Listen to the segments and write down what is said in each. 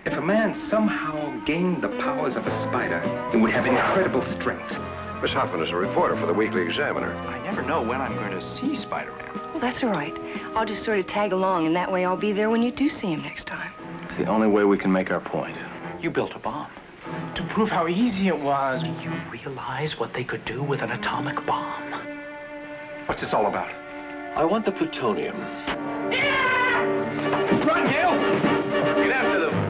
If a man somehow gained the powers of a spider, he would have incredible strength. Miss Hoffman is a reporter for the Weekly Examiner. I never know when I'm going to see Spider-Man. Well, that's all right. I'll just sort of tag along, and that way I'll be there when you do see him next time. It's the only way we can make our point. You built a bomb to prove how easy it was. You realize what they could do with an atomic bomb? What's this all about? I want the plutonium. Run, Yale! Get after them.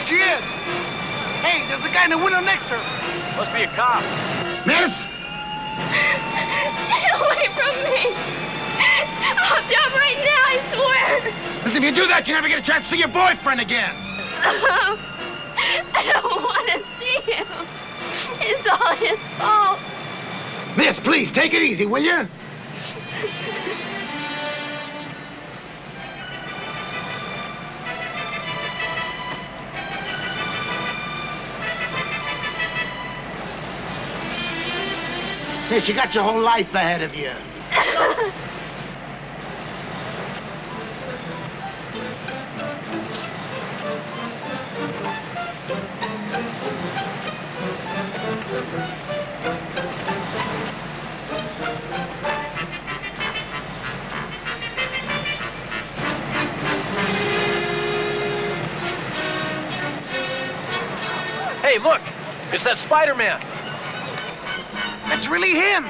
She is. Hey, there's a guy in the window next to her. Must be a cop. Miss? Stay away from me. I'll jump right now, I swear. Listen, if you do that, you never get a chance to see your boyfriend again. I don't want to see him. It's all his fault. Miss, please, take it easy, will you? Miss, you got your whole life ahead of you. Hey, look! It's that Spider-Man! That's really him.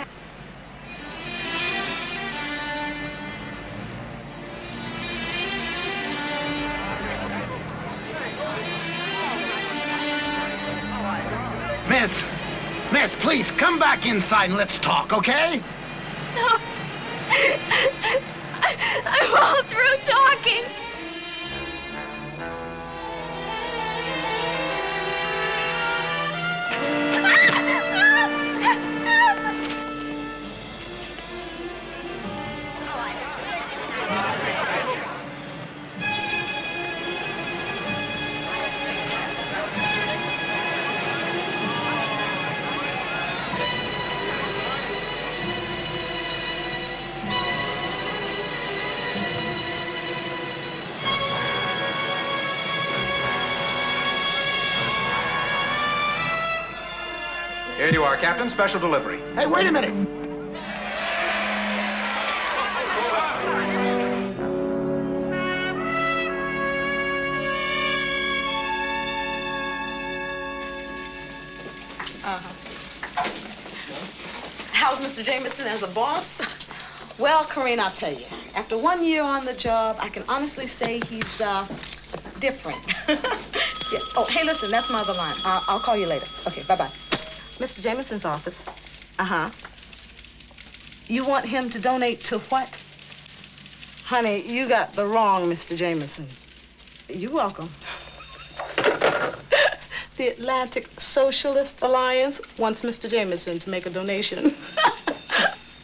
Miss, please, come back inside and let's talk, okay? No. I'm all through talking. Here you are, Captain. Special delivery. Hey, wait a minute. How's Mr. Jameson as a boss? Well, Corinne, I'll tell you. After 1 year on the job, I can honestly say he's, different. Yeah. Oh, hey, listen, that's my other line. I'll call you later. Okay, bye-bye. Mr. Jameson's office. Uh-huh. You want him to donate to what? Honey, you got the wrong Mr. Jameson. You're welcome. The Atlantic Socialist Alliance wants Mr. Jameson to make a donation.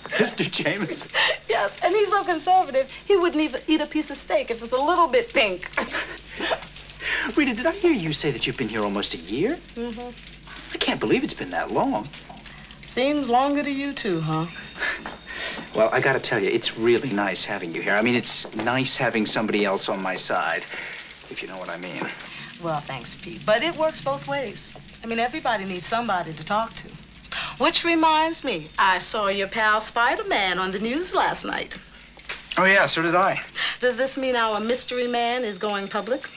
Mr. Jameson? Yes, and he's so conservative, he wouldn't even eat a piece of steak if it was a little bit pink. Rita, did I hear you say that you've been here almost a year? Mm-hmm. I can't believe it's been that long. Seems longer to you too, huh? Well, I gotta tell you, it's really nice having you here. I mean, it's nice having somebody else on my side, if you know what I mean. Well, thanks, Pete. But it works both ways. I mean, everybody needs somebody to talk to. Which reminds me, I saw your pal Spider-Man on the news last night. Oh, yeah, so did I. Does this mean our mystery man is going public?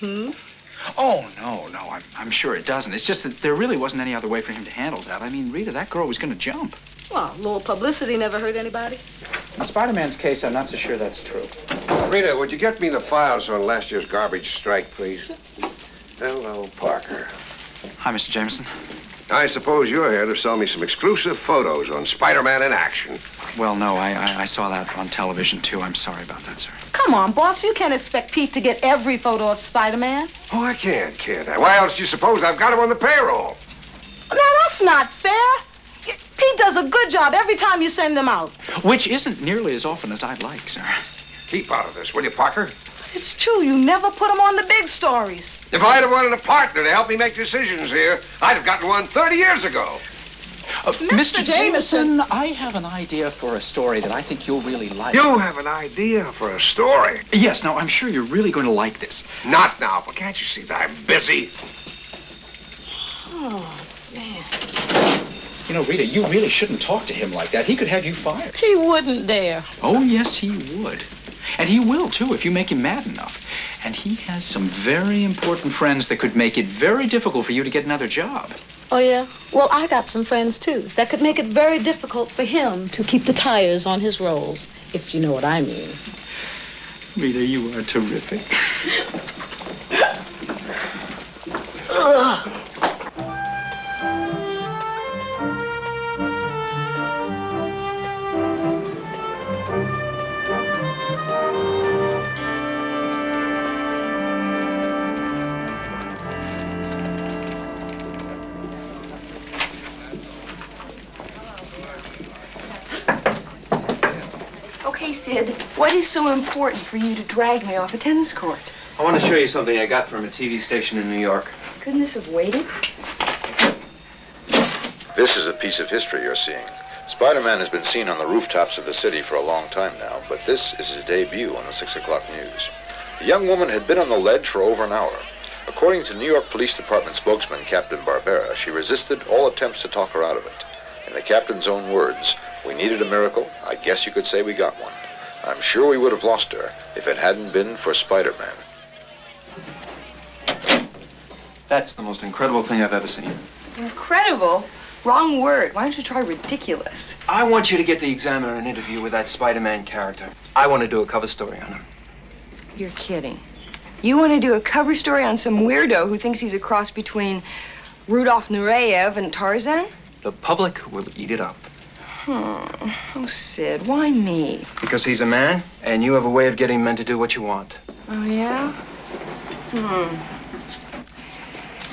Oh, no, I'm sure it doesn't. It's just that there really wasn't any other way for him to handle that. I mean, Rita, that girl was gonna jump. Well, a little publicity never hurt anybody. In Spider-Man's case, I'm not so sure that's true. Rita, would you get me the files on last year's garbage strike, please? Hello, Parker. Hi, Mr. Jameson. I suppose you're here to sell me some exclusive photos on Spider-Man in action. Well, no, I saw that on television, too. I'm sorry about that, sir. Come on, boss. You can't expect Pete to get every photo of Spider-Man. Oh, I can't, I? Why else do you suppose I've got him on the payroll? Now, that's not fair. Pete does a good job every time you send them out. Which isn't nearly as often as I'd like, sir. Keep out of this, will you, Parker? But it's true. You never put them on the big stories. If I'd have wanted a partner to help me make decisions here, I'd have gotten one 30 years ago. Mr. Jameson, I have an idea for a story that I think you'll really like. You have an idea for a story? Yes, now, I'm sure you're really going to like this. Not now, but can't you see that I'm busy? Oh, man. You know, Rita, you really shouldn't talk to him like that. He could have you fired. He wouldn't dare. Oh, yes, he would. And he will, too, if you make him mad enough. And he has some very important friends that could make it very difficult for you to get another job. Oh, yeah? Well, I got some friends, too, that could make it very difficult for him to keep the tires on his rolls, if you know what I mean. Rita, you are terrific. Okay, Sid, what is so important for you to drag me off a tennis court? I want to show you something I got from a TV station in New York. Couldn't this have waited? This is a piece of history you're seeing. Spider-Man has been seen on the rooftops of the city for a long time now, but this is his debut on the 6 o'clock news. The young woman had been on the ledge for over an hour. According to New York Police Department spokesman Captain Barbera, she resisted all attempts to talk her out of it. In the captain's own words, "We needed a miracle. I guess you could say we got one. I'm sure we would have lost her if it hadn't been for Spider-Man." That's the most incredible thing I've ever seen. Incredible? Wrong word. Why don't you try ridiculous? I want you to get the Examiner an interview with that Spider-Man character. I want to do a cover story on him. You're kidding. You want to do a cover story on some weirdo who thinks he's a cross between Rudolph Nureyev and Tarzan? The public will eat it up. Oh, Sid, why me? Because he's a man, and you have a way of getting men to do what you want. Oh, yeah?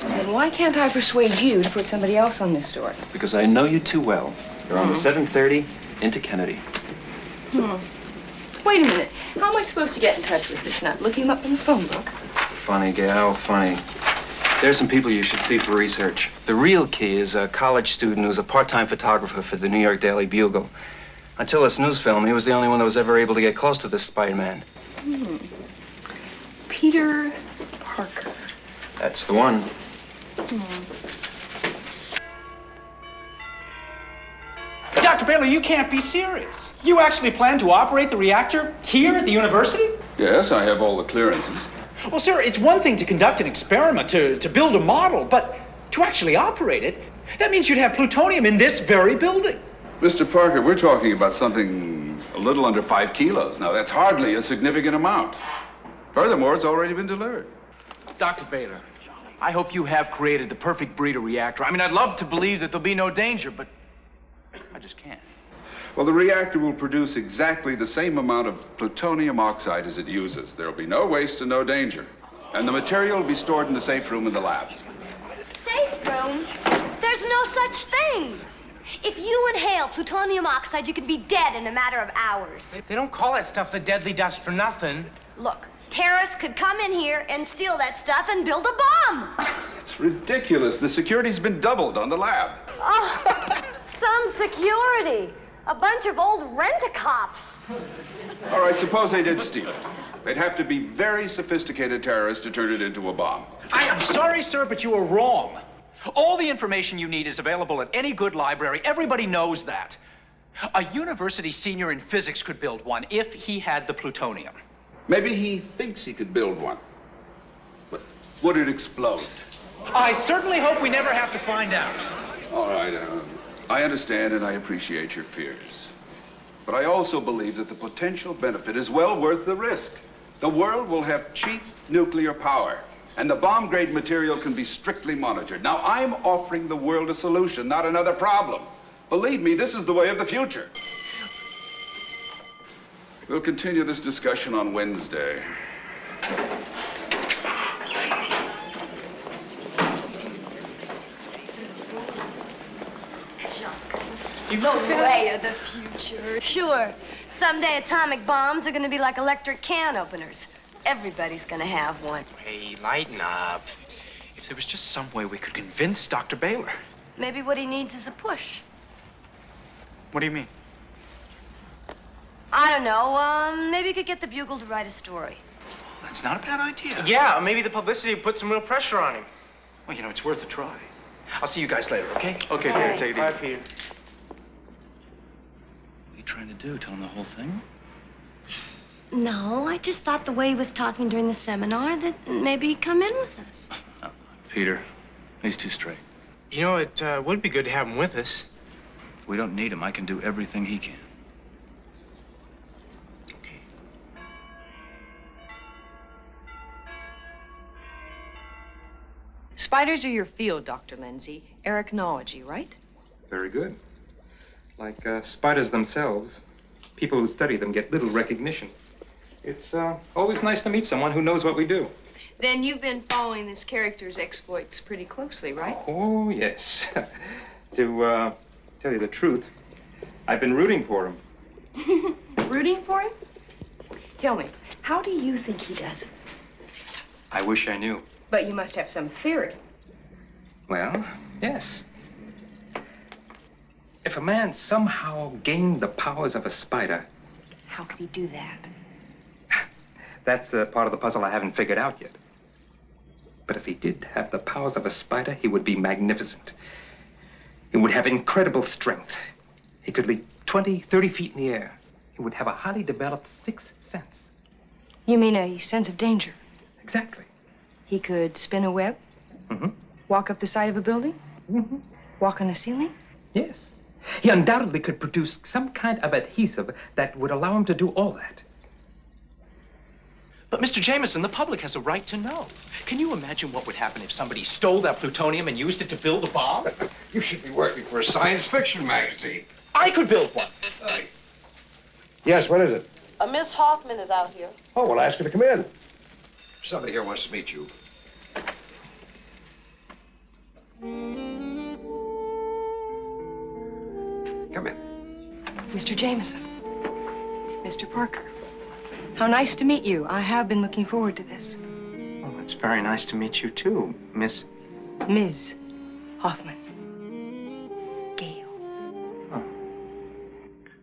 Then why can't I persuade you to put somebody else on this story? Because I know you too well. You're on the 7:30 into Kennedy. Wait a minute. How am I supposed to get in touch with this nut? Look him up in the phone book. Funny, gal, funny. There's some people you should see for research. The real key is a college student who's a part-time photographer for the New York Daily Bugle. Until this news film, he was the only one that was ever able to get close to this Spider-Man. Peter Parker. That's the one. Dr. Bailey, you can't be serious. You actually plan to operate the reactor here at the university? Yes, I have all the clearances. Well, sir, it's one thing to conduct an experiment, to build a model, but to actually operate it, that means you'd have plutonium in this very building. Mr. Parker, we're talking about something A little under 5 kilos. Now, that's hardly a significant amount. Furthermore, it's already been delivered. Dr. Baylor, I hope you have created the perfect breeder reactor. I mean, I'd love to believe that there'll be no danger, but I just can't. Well, the reactor will produce exactly the same amount of plutonium oxide as it uses. There'll be no waste and no danger. And the material will be stored in the safe room in the lab. Safe room? There's no such thing. If you inhale plutonium oxide, you could be dead in a matter of hours. They don't call that stuff the deadly dust for nothing. Look, terrorists could come in here and steal that stuff and build a bomb. It's ridiculous. The security's been doubled on the lab. Oh, some security. A bunch of old rent-a-cops. All right, suppose they did steal it. They'd have to be very sophisticated terrorists to turn it into a bomb. I am sorry, sir, but you are wrong. All the information you need is available at any good library. Everybody knows that. A university senior in physics could build one if he had the plutonium. Maybe he thinks he could build one. But would it explode? I certainly hope we never have to find out. All right, I understand and I appreciate your fears. But I also believe that the potential benefit is well worth the risk. The world will have cheap nuclear power, and the bomb-grade material can be strictly monitored. Now, I'm offering the world a solution, not another problem. Believe me, this is the way of the future. We'll continue this discussion on Wednesday. The way of the future. Sure. Someday atomic bombs are going to be like electric can openers. Everybody's going to have one. Hey, lighten up. If there was just some way we could convince Dr. Baylor. Maybe what he needs is a push. What do you mean? I don't know. Maybe you could get the Bugle to write a story. That's not a bad idea. Yeah, maybe the publicity put some real pressure on him. Well, you know, it's worth a try. I'll see you guys later, okay? Okay, All Peter, right. take it easy. Bye, Peter. What are you trying to do? Tell him the whole thing? No, I just thought the way he was talking during the seminar that maybe he'd come in with us. Oh, Peter, he's too straight. You know, it would be good to have him with us. We don't need him. I can do everything he can. Okay. Spiders are your field, Dr. Lindsay. Arachnology, right? Very good. Like spiders themselves, people who study them get little recognition. It's always nice to meet someone who knows what we do. Then you've been following this character's exploits pretty closely, right? Oh, yes. To tell you the truth, I've been rooting for him. Rooting for him? Tell me, how do you think he does it? I wish I knew. But you must have some theory. Well, yes. If a man somehow gained the powers of a spider, How could he do that? that's the part of the puzzle I haven't figured out yet. But if he did have the powers of a spider, he would be magnificent. He would have incredible strength. He could leap 20, 30 feet in the air. He would have a highly developed sixth sense. You mean a sense of danger? Exactly. He could spin a web? Mm-hmm. Walk up the side of a building? Mm-hmm. Walk on a ceiling? Yes. He undoubtedly could produce some kind of adhesive that would allow him to do all that. But, Mr. Jameson, the public has a right to know. Can you imagine what would happen if somebody stole that plutonium and used it to build a bomb? You should be working for a science fiction magazine. I could build one. Yes, what is it? Miss Hoffman is out here. Oh, well, ask her to come in. Somebody here wants to meet you. Come in. Mr. Jameson. Mr. Parker. How nice to meet you. I have been looking forward to this. Oh, it's very nice to meet you, too, Miss... Ms. Hoffman. Gail.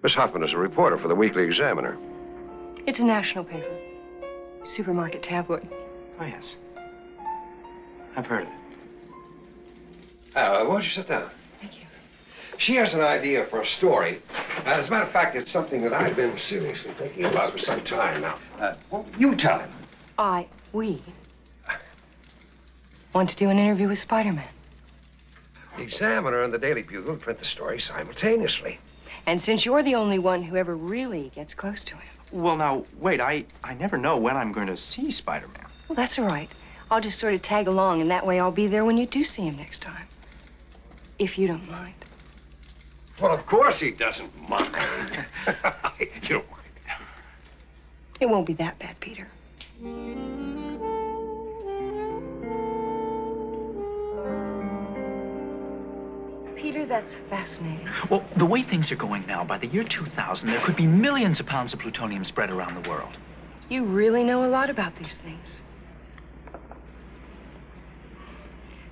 Miss Hoffman is a reporter for the Weekly Examiner. It's a national paper. Supermarket tabloid. Oh, yes. I've heard of it. Why don't you sit down? Thank you. She has an idea for a story. As a matter of fact, it's something that I've been seriously thinking about for some time now. Well, you tell him. We want to do an interview with Spider-Man. The Examiner and the Daily Bugle print the story simultaneously. And since you're the only one who ever really gets close to him. Well, now, wait, I never know when I'm going to see Spider-Man. Well, that's all right. I'll just sort of tag along, and that way I'll be there when you do see him next time. If you don't mind. Well, of course he doesn't mind. You don't mind. It won't be that bad, Peter. Peter, that's fascinating. Well, the way things are going now, by the year 2000, there could be millions of pounds of plutonium spread around the world. You really know a lot about these things.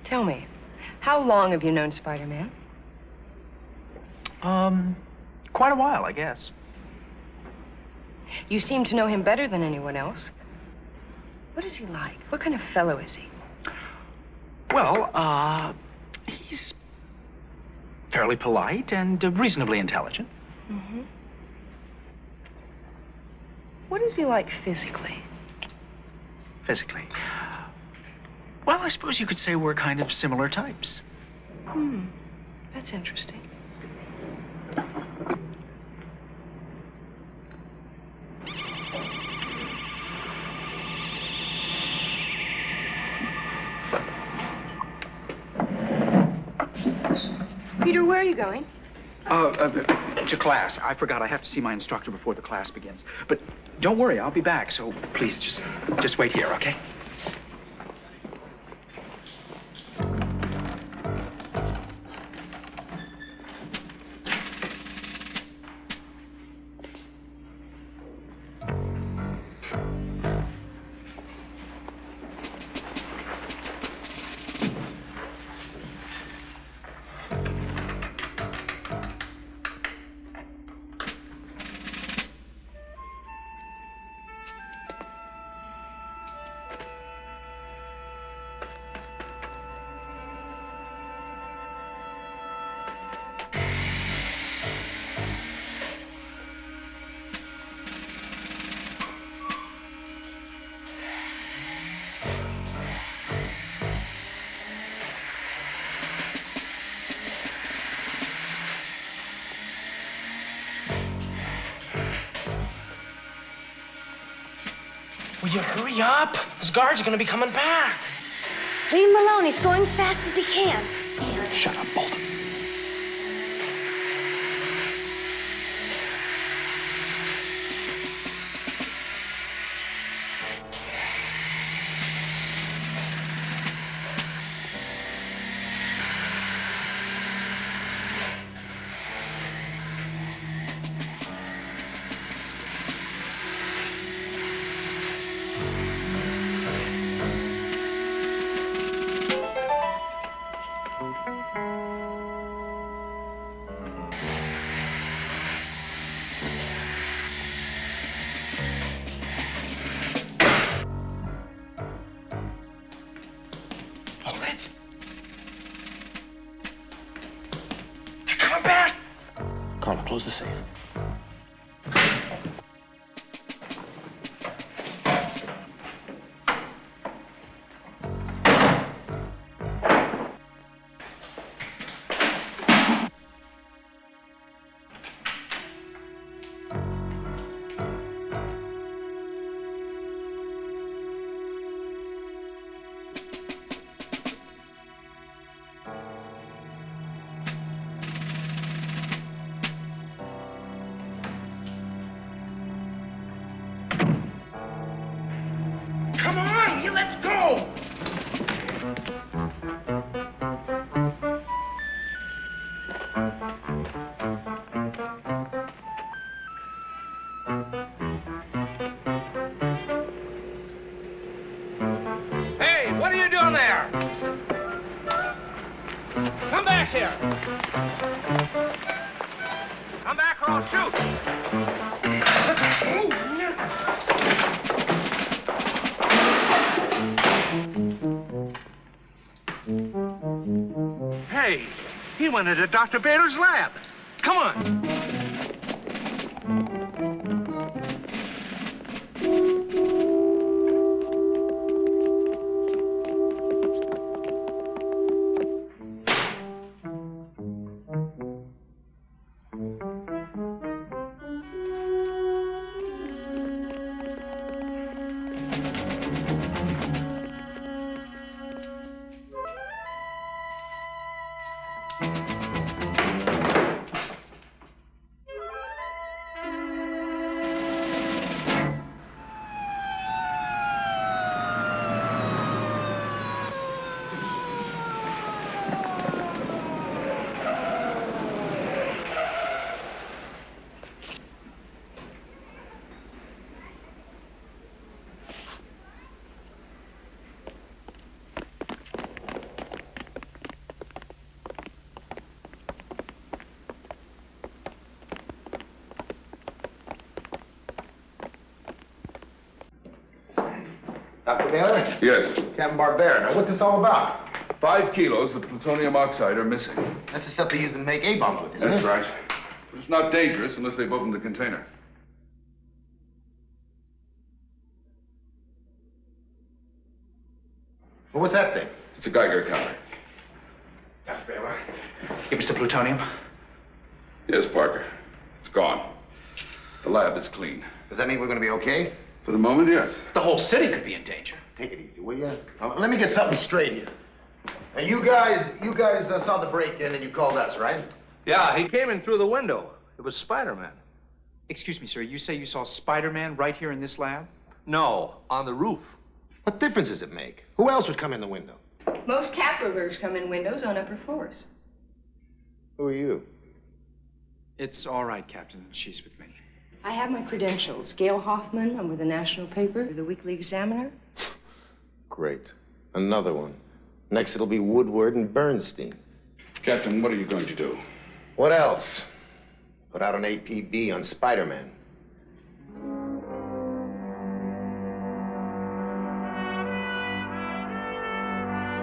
Tell me, how long have you known Spider-Man? Quite a while, I guess. You seem to know him better than anyone else. What is he like? What kind of fellow is he? Well, he's fairly polite and reasonably intelligent. Mm-hmm. What is he like physically? Physically? Well, I suppose you could say we're kind of similar types. That's interesting. Peter, where are you going? To class. I forgot I have to see my instructor before the class begins. But don't worry, I'll be back, so please just wait here, okay? Will you hurry up? Those guards are gonna be coming back. Leave him alone. He's going as fast as he can. Shut up, both of you. Hold it. They're coming back. Carla, close the safe. Come on, let's go. Hey, what are you doing there? Come back here. Come back or I'll shoot. Hey, he went into Dr. Bader's lab. Come on. Dr. Baylor? Yes. Captain Barbera. Now, what's this all about? 5 kilos of plutonium oxide are missing. That's the stuff they use to make A-bombs with, isn't it? That's right. But it's not dangerous unless they've opened the container. Well, what's that thing? It's a Geiger counter. Dr. Baylor, give us the plutonium. Yes, Parker. It's gone. The lab is clean. Does that mean we're going to be okay? For the moment, yes. The whole city could be in danger. Take it easy, will you? Let me get something straight here. Now, you guys saw the break-in and you called us, right? Yeah, he came in through the window. It was Spider-Man. Excuse me, sir. You say you saw Spider-Man right here in this lab? No, on the roof. What difference does it make? Who else would come in the window? Most Kaplerbergs come in windows on upper floors. Who are you? It's all right, Captain. She's with me. I have my credentials. Gail Hoffman. I'm with the National Paper, the Weekly Examiner. Great. Another one. Next it'll be Woodward and Bernstein. Captain, what are you going to do? What else? Put out an APB on Spider-Man.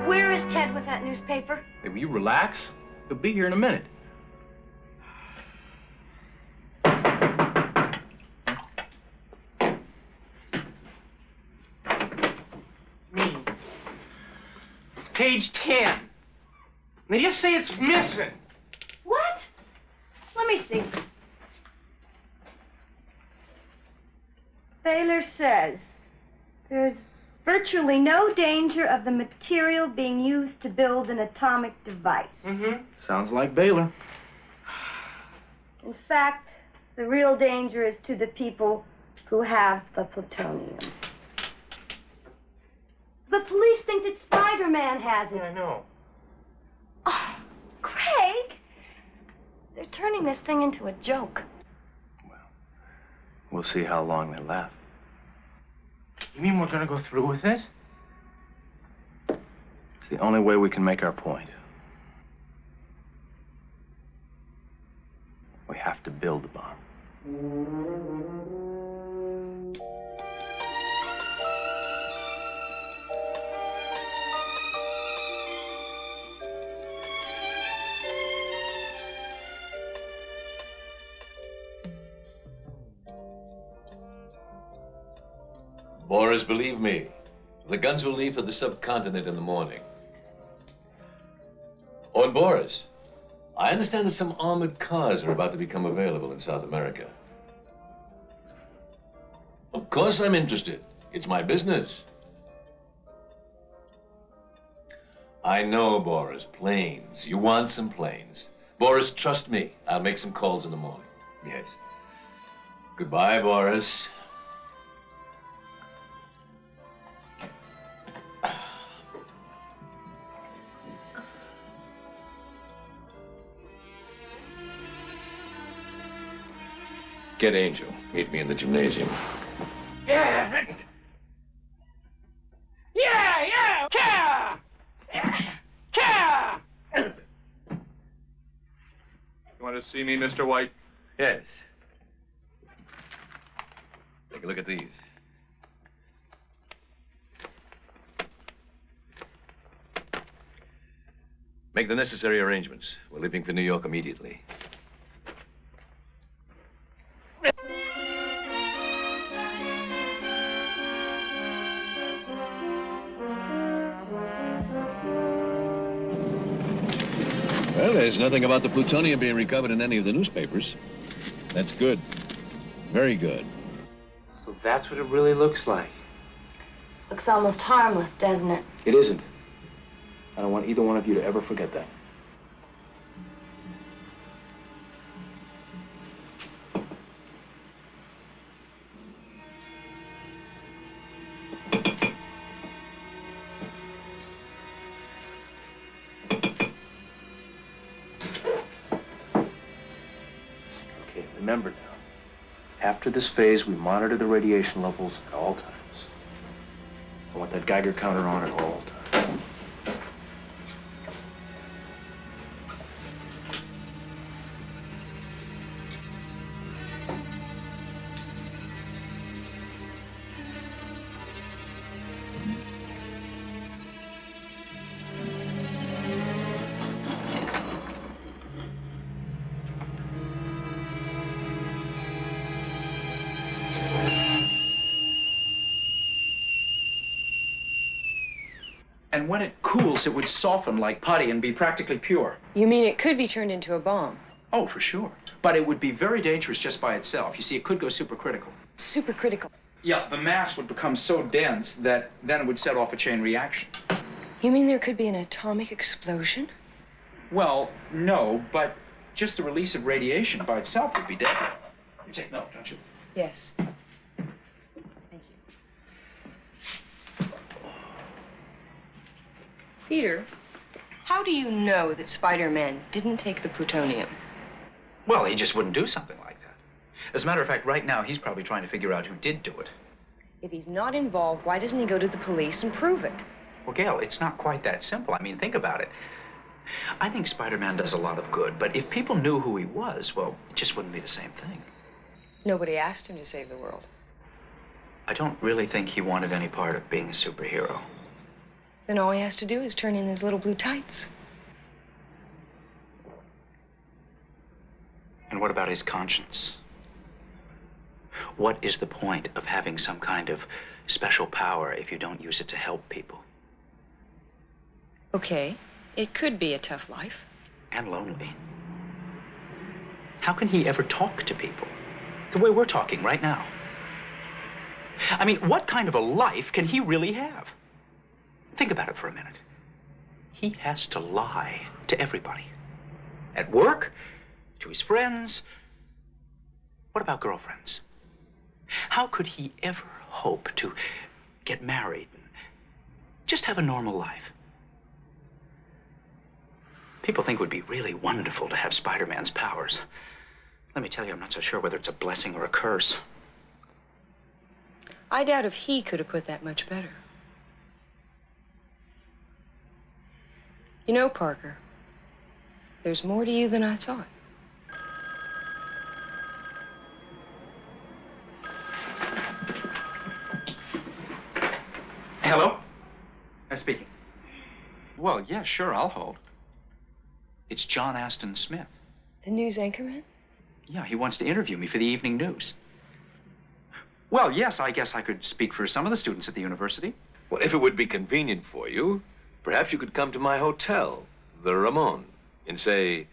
Where is Ted with that newspaper? Hey, will you relax? He'll be here in a minute. Me. Page 10. They just say it's missing. What? Let me see. Baylor says there's virtually no danger of the material being used to build an atomic device. Mm-hmm. Sounds like Baylor. In fact, the real danger is to the people who have the plutonium. The police think that Spider-Man has it. Yeah, I know. Oh, Craig! They're turning this thing into a joke. We'll see how long they last. You mean we're gonna go through with it? It's the only way we can make our point. We have to build the bomb. Boris, believe me, the guns will leave for the subcontinent in the morning. Oh, and Boris, I understand that some armored cars are about to become available in South America. Of course I'm interested. It's my business. I know, Boris, planes. You want some planes. Boris, trust me. I'll make some calls in the morning. Yes. Goodbye, Boris. Get Angel. Meet me in the gymnasium. Yeah. Yeah. You want to see me, Mr. White? Yes. Take a look at these. Make the necessary arrangements. We're leaving for New York immediately. Well, there's nothing about the plutonium being recovered in any of the newspapers. That's good. Very good. So that's what it really looks like. Looks almost harmless, doesn't it? It isn't. I don't want either one of you to ever forget that. Remember now, after this phase, we monitor the radiation levels at all times. I want that Geiger counter on at all times. And when it cools, it would soften like putty and be practically pure. You mean it could be turned into a bomb? Oh, for sure. But it would be very dangerous just by itself. You see, it could go supercritical. Supercritical? Yeah, the mass would become so dense that then it would set off a chain reaction. You mean there could be an atomic explosion? Well, no, but just the release of radiation by itself would be deadly. You take note, don't you? Yes. Peter, how do you know that Spider-Man didn't take the plutonium? Well, he just wouldn't do something like that. As a matter of fact, right now, he's probably trying to figure out who did do it. If he's not involved, why doesn't he go to the police and prove it? Well, Gail, it's not quite that simple. I mean, think about it. I think Spider-Man does a lot of good, but if people knew who he was, well, it just wouldn't be the same thing. Nobody asked him to save the world. I don't really think he wanted any part of being a superhero. Then all he has to do is turn in his little blue tights. And what about his conscience? What is the point of having some kind of special power if you don't use it to help people? Okay, it could be a tough life. And lonely. How can he ever talk to people the way we're talking right now? I mean, what kind of a life can he really have? Think about it for a minute. He has to lie to everybody. At work, to his friends. What about girlfriends? How could he ever hope to get married and just have a normal life? People think it would be really wonderful to have Spider-Man's powers. Let me tell you, I'm not so sure whether it's a blessing or a curse. I doubt if he could have put that much better. You know, Parker, there's more to you than I thought. Hello? Speaking. Well, yeah, sure, I'll hold. It's John Aston Smith. The news anchorman? Yeah, he wants to interview me for the evening news. Well, yes, I guess I could speak for some of the students at the university. Well, if it would be convenient for you, perhaps you could come to my hotel, the Ramon, in, say,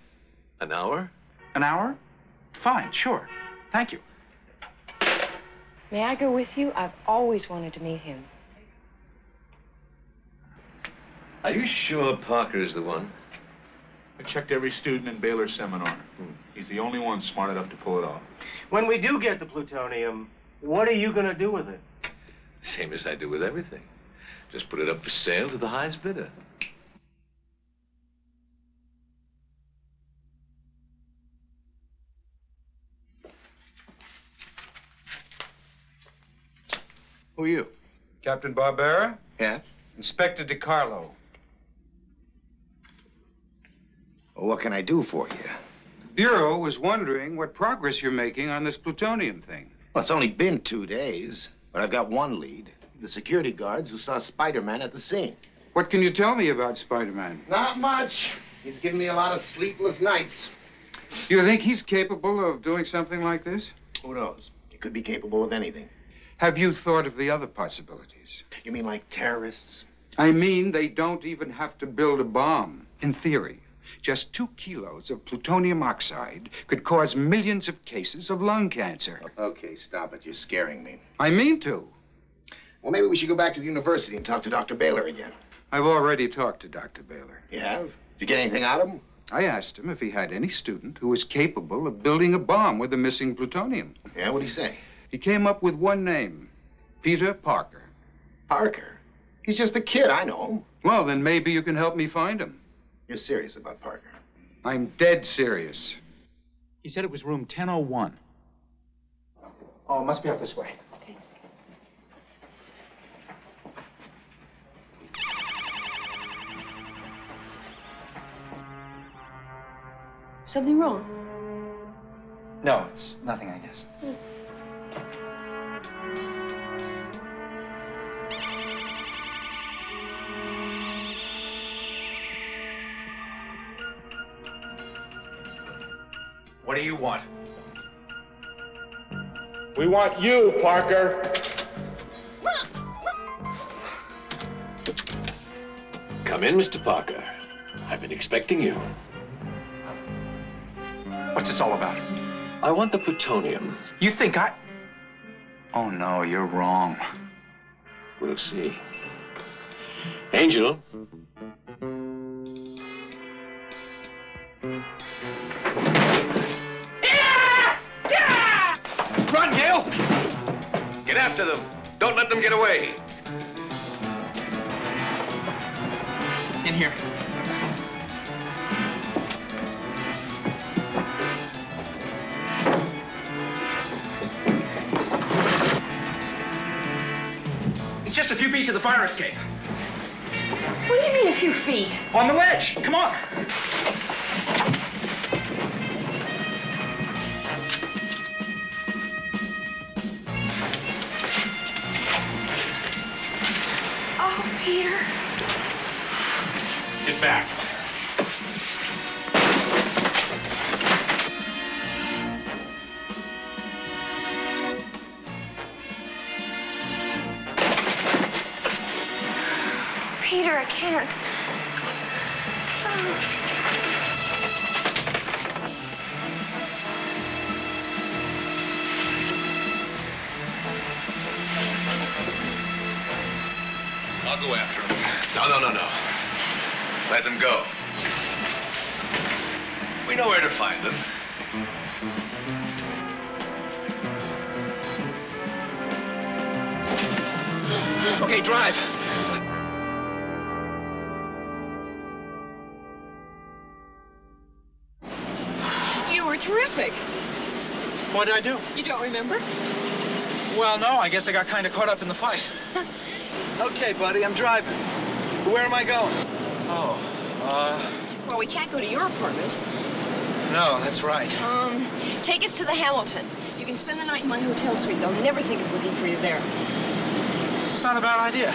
an hour? An hour? Fine, sure. Thank you. May I go with you? I've always wanted to meet him. Are you sure Parker is the one? I checked every student in Baylor's seminar. He's the only one smart enough to pull it off. When we do get the plutonium, what are you going to do with it? Same as I do with everything. Just put it up for sale to the highest bidder. Who are you? Captain Barbera? Yeah? Inspector DiCarlo. Well, what can I do for you? The Bureau was wondering what progress you're making on this plutonium thing. Well, it's only been 2 days, but I've got one lead. The security guards who saw Spider-Man at the scene. What can you tell me about Spider-Man? Not much. He's given me a lot of sleepless nights. Do you think he's capable of doing something like this? Who knows? He could be capable of anything. Have you thought of the other possibilities? You mean like terrorists? I mean, they don't even have to build a bomb. In theory, just 2 kilos of plutonium oxide could cause millions of cases of lung cancer. Okay, stop it. You're scaring me. I mean to. Well, maybe we should go back to the university and talk to Dr. Baylor again. I've already talked to Dr. Baylor. You have? Did you get anything out of him? I asked him if he had any student who was capable of building a bomb with the missing plutonium. Yeah, what'd he say? He came up with one name, Peter Parker. Parker? He's just a kid. I know him. Well, then maybe you can help me find him. You're serious about Parker? I'm dead serious. He said it was room 1001. Oh, it must be up this way. Okay. Something wrong? No, it's nothing, I guess. What do you want? We want you, Parker. Come in, Mr. Parker. I've been expecting you. What's this all about? I want the plutonium. You think I... Oh, no, you're wrong. We'll see. Angel. Run, Gale! Get after them. Don't let them get away. In here. It's just a few feet to the fire escape. What do you mean a few feet? On the ledge. Come on. Oh, Peter. Get back. Peter, I can't. I'll go after them. No. Let them go. We know where to find them. Okay, drive. You were terrific. What did I do? You don't remember? Well, no, I guess I got kind of caught up in the fight. Okay, buddy, I'm driving. Where am I going? Well, we can't go to your apartment. No, that's right. Take us to the Hamilton. You can spend the night in my hotel suite. They'll never think of looking for you there. It's not a bad idea.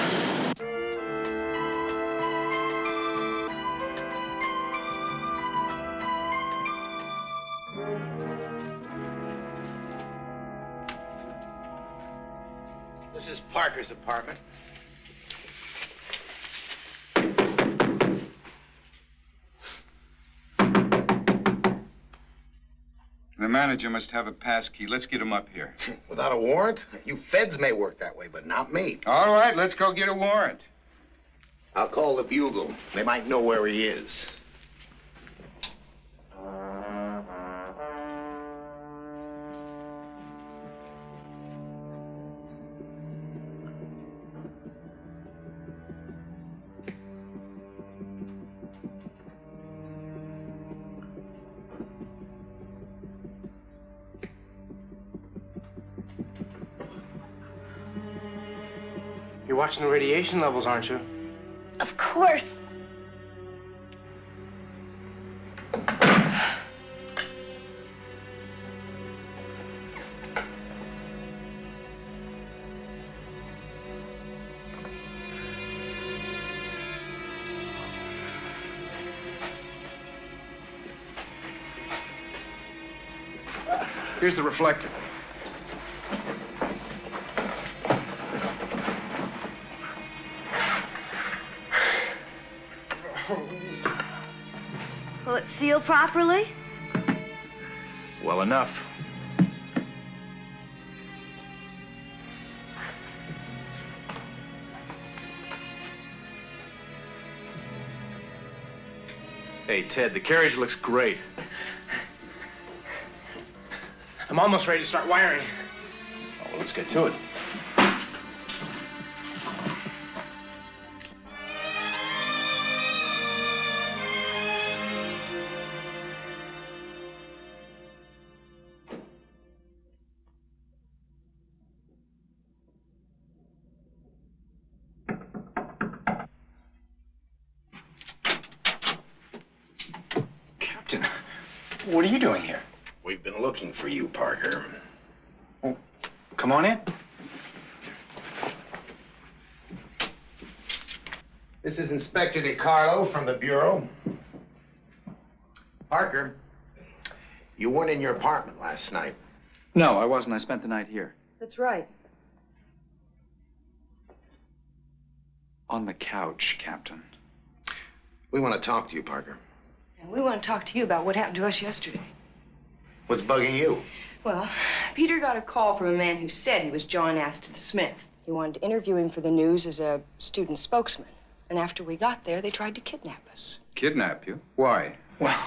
This is Parker's apartment. The manager must have a pass key. Let's get him up here. Without a warrant? You feds may work that way, but not me. All right, let's go get a warrant. I'll call the Bugle. They might know where he is. You're watching the radiation levels, aren't you? Of course. Here's the reflector. Will it seal properly? Well enough. Hey, Ted, the carriage looks great. I'm almost ready to start wiring. Oh, well, let's get to it. What are you doing here? We've been looking for you, Parker. Oh, come on in. This is Inspector DiCarlo from the Bureau. Parker, you weren't in your apartment last night. No, I wasn't. I spent the night here. That's right. On the couch, Captain. We want to talk to you, Parker. And we want to talk to you about what happened to us yesterday. What's bugging you? Well, Peter got a call from a man who said he was John Aston Smith. He wanted to interview him for the news as a student spokesman. And after we got there, they tried to kidnap us. Kidnap you? Why? Well,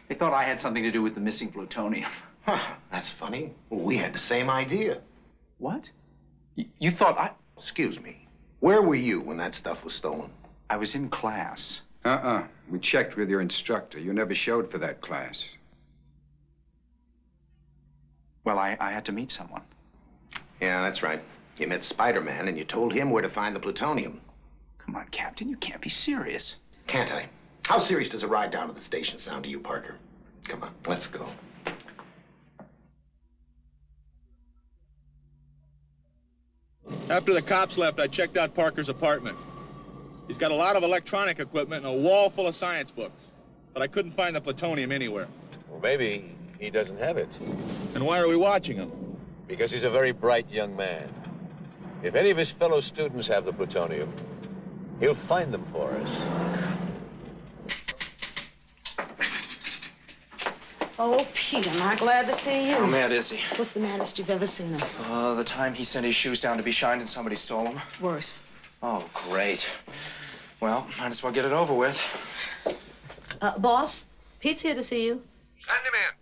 they thought I had something to do with the missing plutonium. Huh, that's funny. Well, we had the same idea. What? You thought I... Excuse me. Where were you when that stuff was stolen? I was in class. We checked with your instructor. You never showed for that class. Well, I had to meet someone. Yeah, that's right. You met Spider-Man and you told him where to find the plutonium. Come on, Captain, you can't be serious. Can't I? How serious does a ride down to the station sound to you, Parker? Come on, let's go. After the cops left, I checked out Parker's apartment. He's got a lot of electronic equipment and a wall full of science books. But I couldn't find the plutonium anywhere. Well, maybe he doesn't have it. And why are we watching him? Because he's a very bright young man. If any of his fellow students have the plutonium, he'll find them for us. Oh, Pete, am I glad to see you. How mad is he? What's the maddest you've ever seen him? The time he sent his shoes down to be shined and somebody stole them. Worse. Oh, great. Well, might as well get it over with. Boss, Pete's here to see you. Send him in.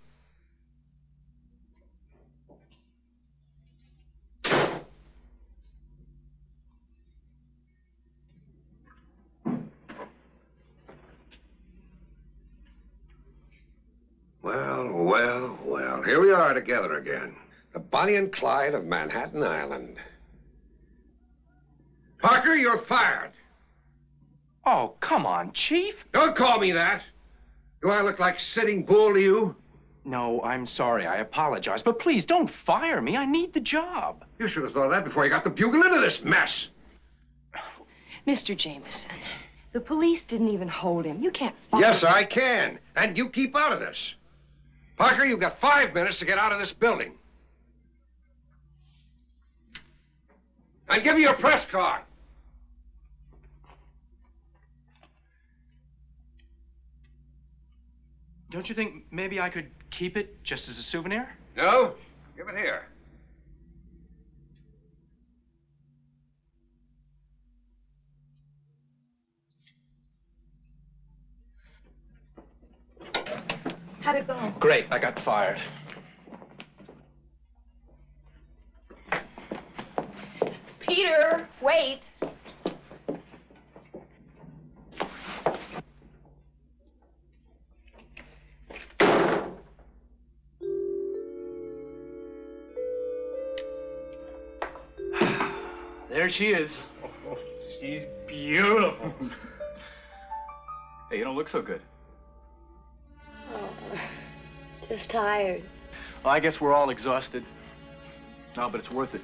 Well, here we are together again. The Bonnie and Clyde of Manhattan Island. Parker, you're fired. Oh, come on, Chief. Don't call me that. Do I look like Sitting Bull to you? No, I'm sorry. I apologize. But please, don't fire me. I need the job. You should have thought of that before you got the bugle into this mess. Mr. Jameson, the police didn't even hold him. You can't fire Yes, I can. And you keep out of this. Parker, you've got 5 minutes to get out of this building. And give me your press card. Don't you think maybe I could keep it just as a souvenir? No? Give it here. How'd it go? Great, I got fired. Peter, wait. There she is. Oh, she's beautiful. Hey, you don't look so good. Oh, just tired. Well, I guess we're all exhausted. No, but it's worth it.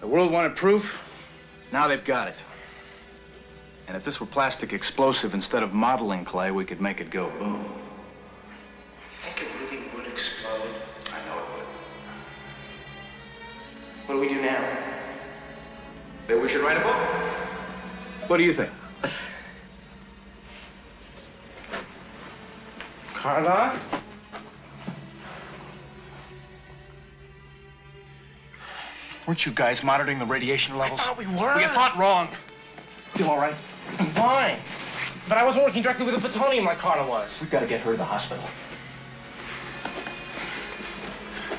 The world wanted proof. Now they've got it. And if this were plastic explosive instead of modeling clay, we could make it go boom. I think it really would explode. I know it would. What do we do now? Then we should write a book. What do you think? Carla? Weren't you guys monitoring the radiation levels? I thought we were. You thought wrong. You all right? I'm fine. But I wasn't working directly with the plutonium like Carla was. We've got to get her to the hospital.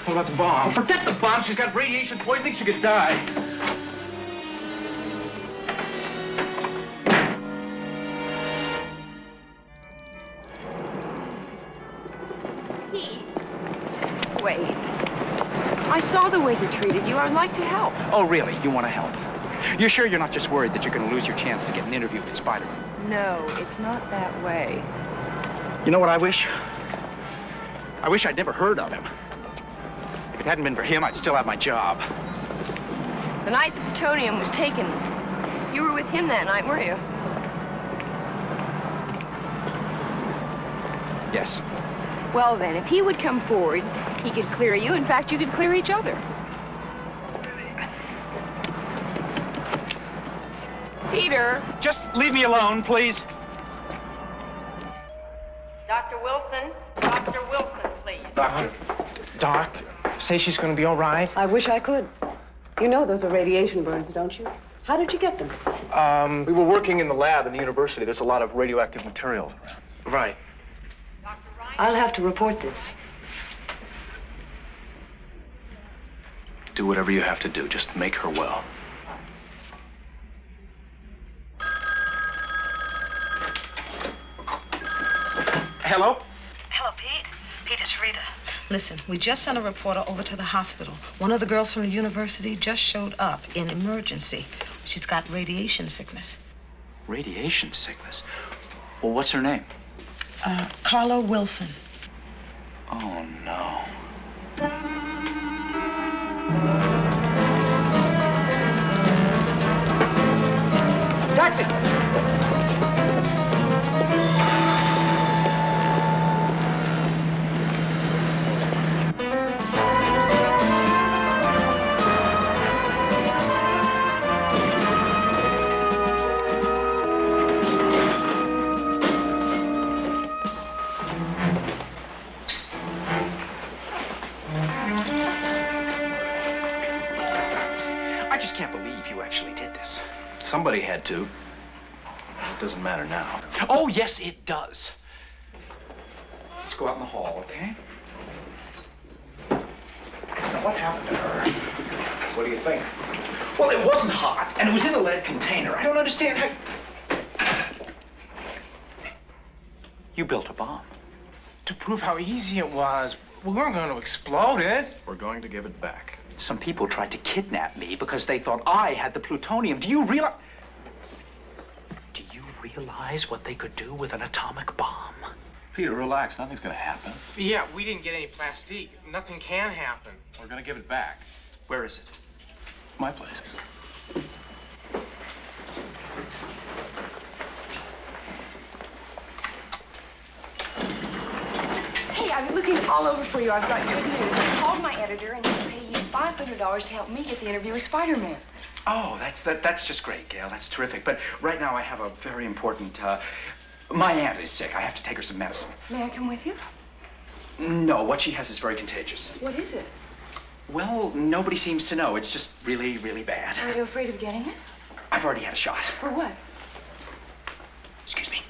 What about the bomb? Forget the bomb. She's got radiation poisoning. She could die. Pete. Wait. I saw the way he treated you. I'd like to help. Oh, really? You want to help? You're sure you're not just worried that you're going to lose your chance to get an interview with Spider-Man? No, it's not that way. You know what I wish? I wish I'd never heard of him. If it hadn't been for him, I'd still have my job. The night the plutonium was taken, you were with him that night, weren't you? Yes. Well, then, if he would come forward, he could clear you. In fact, you could clear each other. Peter. Just leave me alone, please. Dr. Wilson. Dr. Wilson, please. Doctor. Doc, say she's going to be all right. I wish I could. You know those are radiation burns, don't you? How did you get them? We were working in the lab in the university. There's a lot of radioactive materials around. Right. I'll have to report this. Do whatever you have to do. Just make her well. Hello? Hello, Pete. Pete, it's Rita. Listen, we just sent a reporter over to the hospital. One of the girls from the university just showed up in emergency. She's got radiation sickness. Radiation sickness? Well, what's her name? Carla Wilson. Oh, no. Taxi! I just can't believe you actually did this. Somebody had to. It doesn't matter now. Oh, yes, it does. Let's go out in the hall, okay? Now, what happened to her? What do you think? Well, it wasn't hot, and it was in a lead container. I don't understand how... You built a bomb. To prove how easy it was, we weren't going to explode it. We're going to give it back. Some people tried to kidnap me because they thought I had the plutonium. Do you realize what they could do with an atomic bomb? Peter, relax. Nothing's going to happen. Yeah, we didn't get any plastique. Nothing can happen. We're going to give it back. Where is it? My place. Hey, I've been looking all over for you. I've got good news. I called my editor and he'll pay you $500 to help me get the interview with Spider-Man. Oh, that's just great, Gail. That's terrific. But right now I have a very important, my aunt is sick. I have to take her some medicine. May I come with you? No, what she has is very contagious. What is it? Well, nobody seems to know. It's just really, really bad. Are you afraid of getting it? I've already had a shot. For what? Excuse me.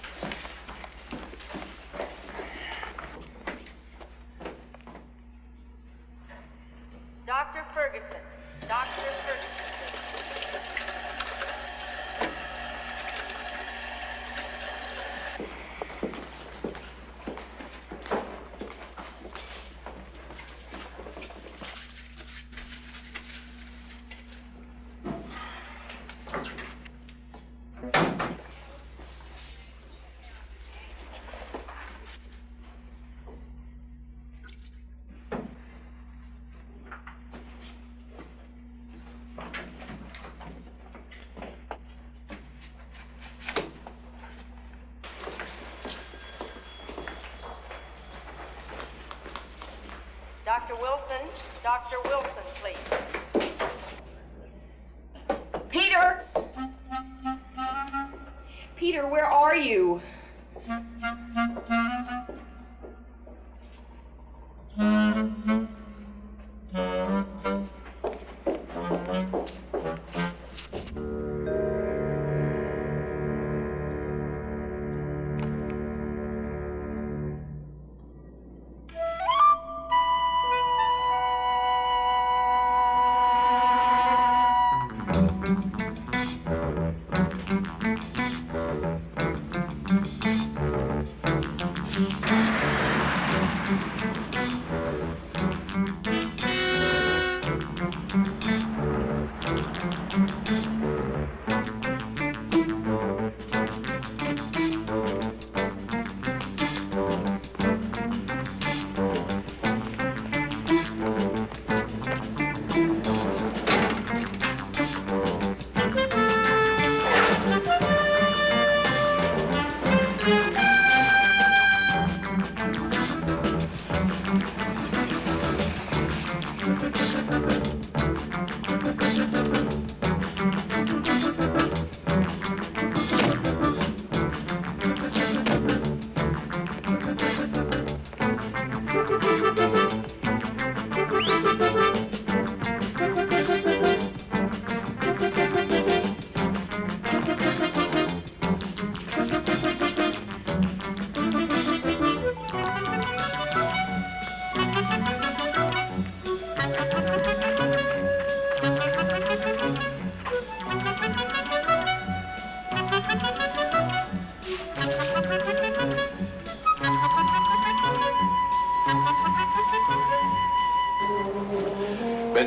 Dr. Ferguson. Dr. Ferguson. Dr. Wilson. Dr. Wilson, please. Peter! Peter, where are you?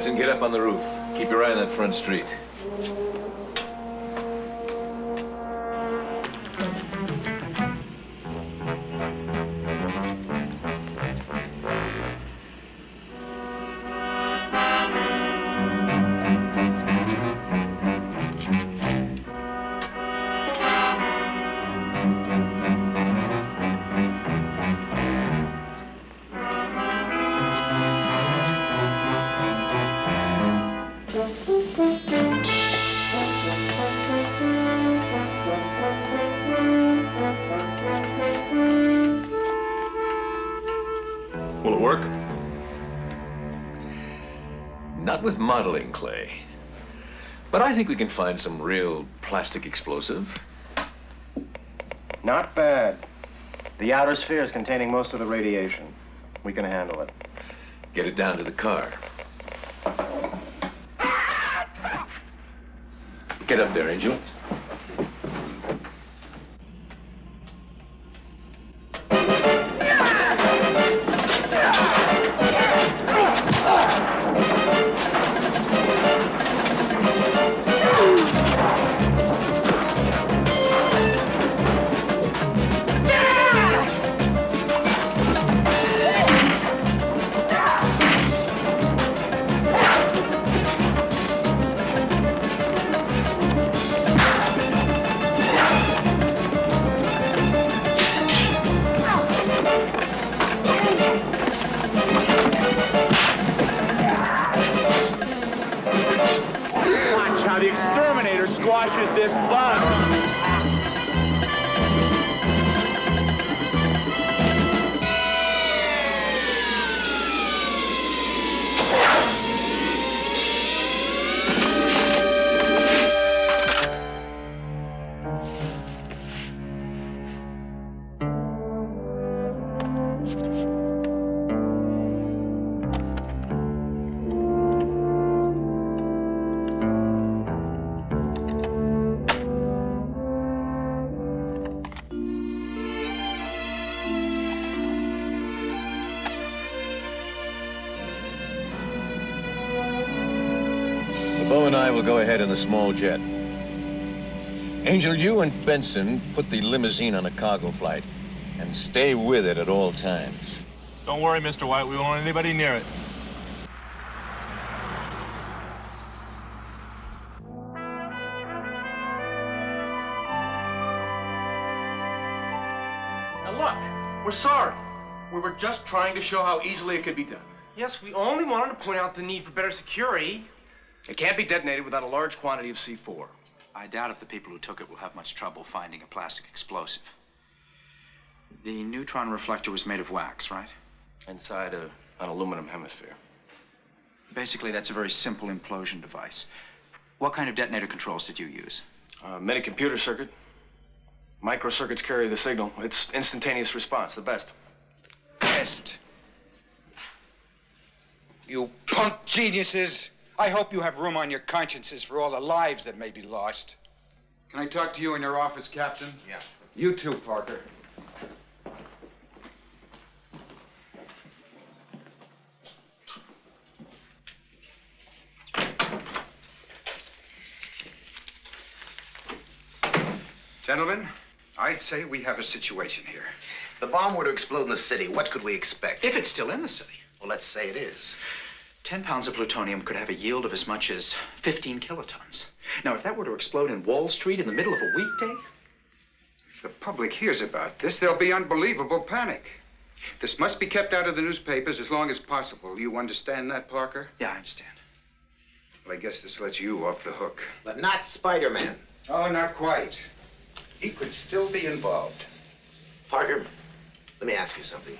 Benson, get up on the roof. Keep your eye on that front street. Will it work? Not with modeling clay. But I think we can find some real plastic explosive. Not bad. The outer sphere is containing most of the radiation. We can handle it. Get it down to the car. Get up there, Angel. Watch how the exterminator squashes this bug. Bo and I will go ahead in a small jet. Angel, you and Benson put the limousine on a cargo flight and stay with it at all times. Don't worry, Mr. White. We won't want anybody near it. Now look, we're sorry. We were just trying to show how easily it could be done. Yes, we only wanted to point out the need for better security. It can't be detonated without a large quantity of C4. I doubt if the people who took it will have much trouble finding a plastic explosive. The neutron reflector was made of wax, right? Inside an aluminum hemisphere. Basically, that's a very simple implosion device. What kind of detonator controls did you use? Mini computer circuit. Microcircuits carry the signal. It's instantaneous response, the best. Best. You punk geniuses. I hope you have room on your consciences for all the lives that may be lost. Can I talk to you in your office, Captain? Yeah. You too, Parker. Gentlemen, I'd say we have a situation here. If the bomb were to explode in the city, what could we expect? If it's still in the city. Well, let's say it is. 10 pounds of plutonium could have a yield of as much as 15 kilotons. Now, if that were to explode in Wall Street in the middle of a weekday... If the public hears about this, there'll be unbelievable panic. This must be kept out of the newspapers as long as possible. You understand that, Parker? Yeah, I understand. Well, I guess this lets you off the hook. But not Spider-Man. Oh, not quite. He could still be involved. Parker, let me ask you something.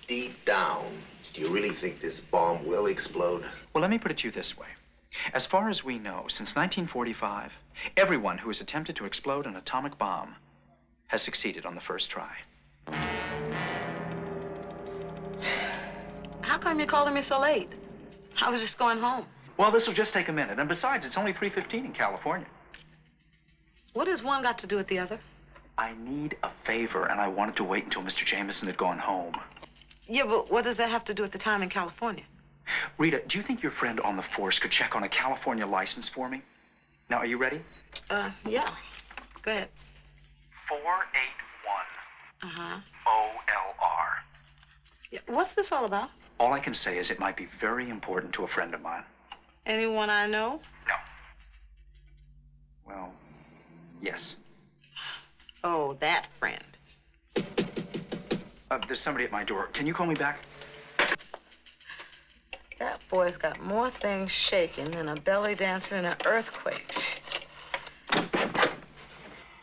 Deep down, do you really think this bomb will explode? Well, let me put it to you this way. As far as we know, since 1945, everyone who has attempted to explode an atomic bomb has succeeded on the first try. How come you calling me so late? I was just going home. Well, this will just take a minute. And besides, it's only 3:15 in California. What has one got to do with the other? I need a favor, and I wanted to wait until Mr. Jameson had gone home. Yeah, but what does that have to do with the time in California? Rita, do you think your friend on the force could check on a California license for me? Now, are you ready? Yeah. Go ahead. 481 Uh-huh. OLR. Yeah, what's this all about? All I can say is it might be very important to a friend of mine. Anyone I know? No. Well, yes. Oh, that friend. There's somebody at my door. Can you call me back? That boy's got more things shaking than a belly dancer in an earthquake.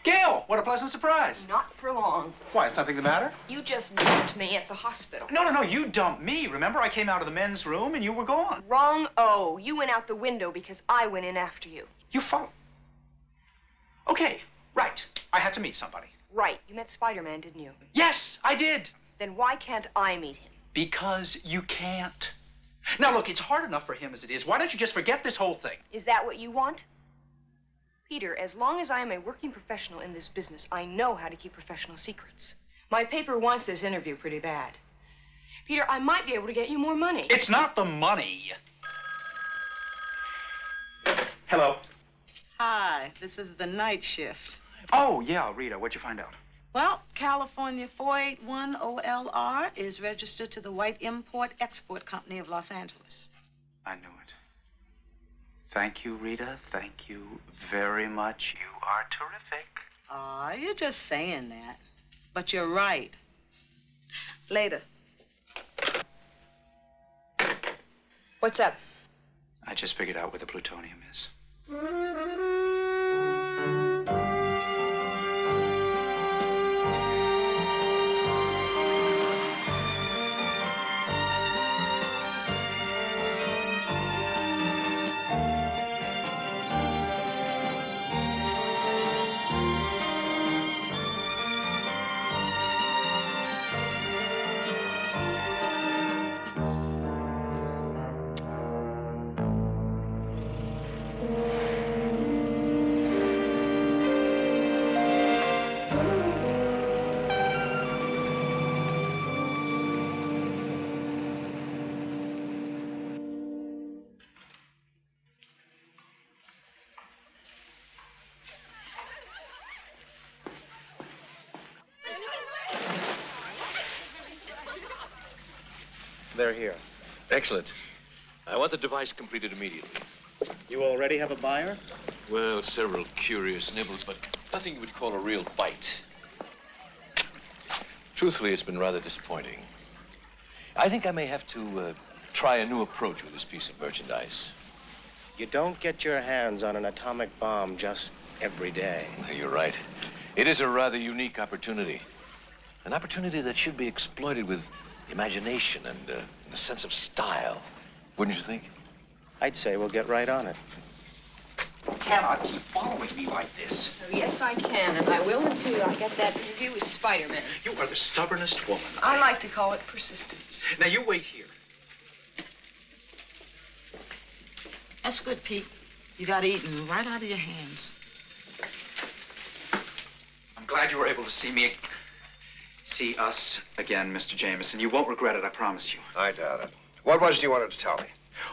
Gail, what a pleasant surprise. Not for long. Why, is something the matter? You just dumped me at the hospital. No, you dumped me. Remember, I came out of the men's room and you were gone. Wrong. Oh, you went out the window because I went in after you. You followed. Okay, right. I had to meet somebody. Right. You met Spider-Man, didn't you? Yes, I did. Then why can't I meet him? Because you can't. Now, look, it's hard enough for him as it is. Why don't you just forget this whole thing? Is that what you want? Peter, as long as I am a working professional in this business, I know how to keep professional secrets. My paper wants this interview pretty bad. Peter, I might be able to get you more money. It's not the money. Hello. Hi, this is the night shift. Oh, yeah, Rita, what'd you find out? Well, California 481 OLR is registered to the White Import-Export Company of Los Angeles. I knew it. Thank you, Rita. Thank you very much. You are terrific. Aw, you're just saying that. But you're right. Later. What's up? I just figured out where the plutonium is. They're here. Excellent. I want the device completed immediately. You already have a buyer? Well, several curious nibbles, but nothing you would call a real bite. Truthfully, it's been rather disappointing. I think I may have to try a new approach with this piece of merchandise. You don't get your hands on an atomic bomb just every day. You're right. It is a rather unique opportunity. An opportunity that should be exploited with imagination and a sense of style. Wouldn't you think? I'd say we'll get right on it. You cannot keep following me like this. Oh, yes, I can, and I will until I get that interview with Spider-Man. You are the stubbornest woman. I like to call it persistence. Now, you wait here. That's good, Pete. You got eaten right out of your hands. I'm glad you were able to see us again, Mr. Jameson. You won't regret it, I promise you. I doubt it. What was it you wanted to tell me?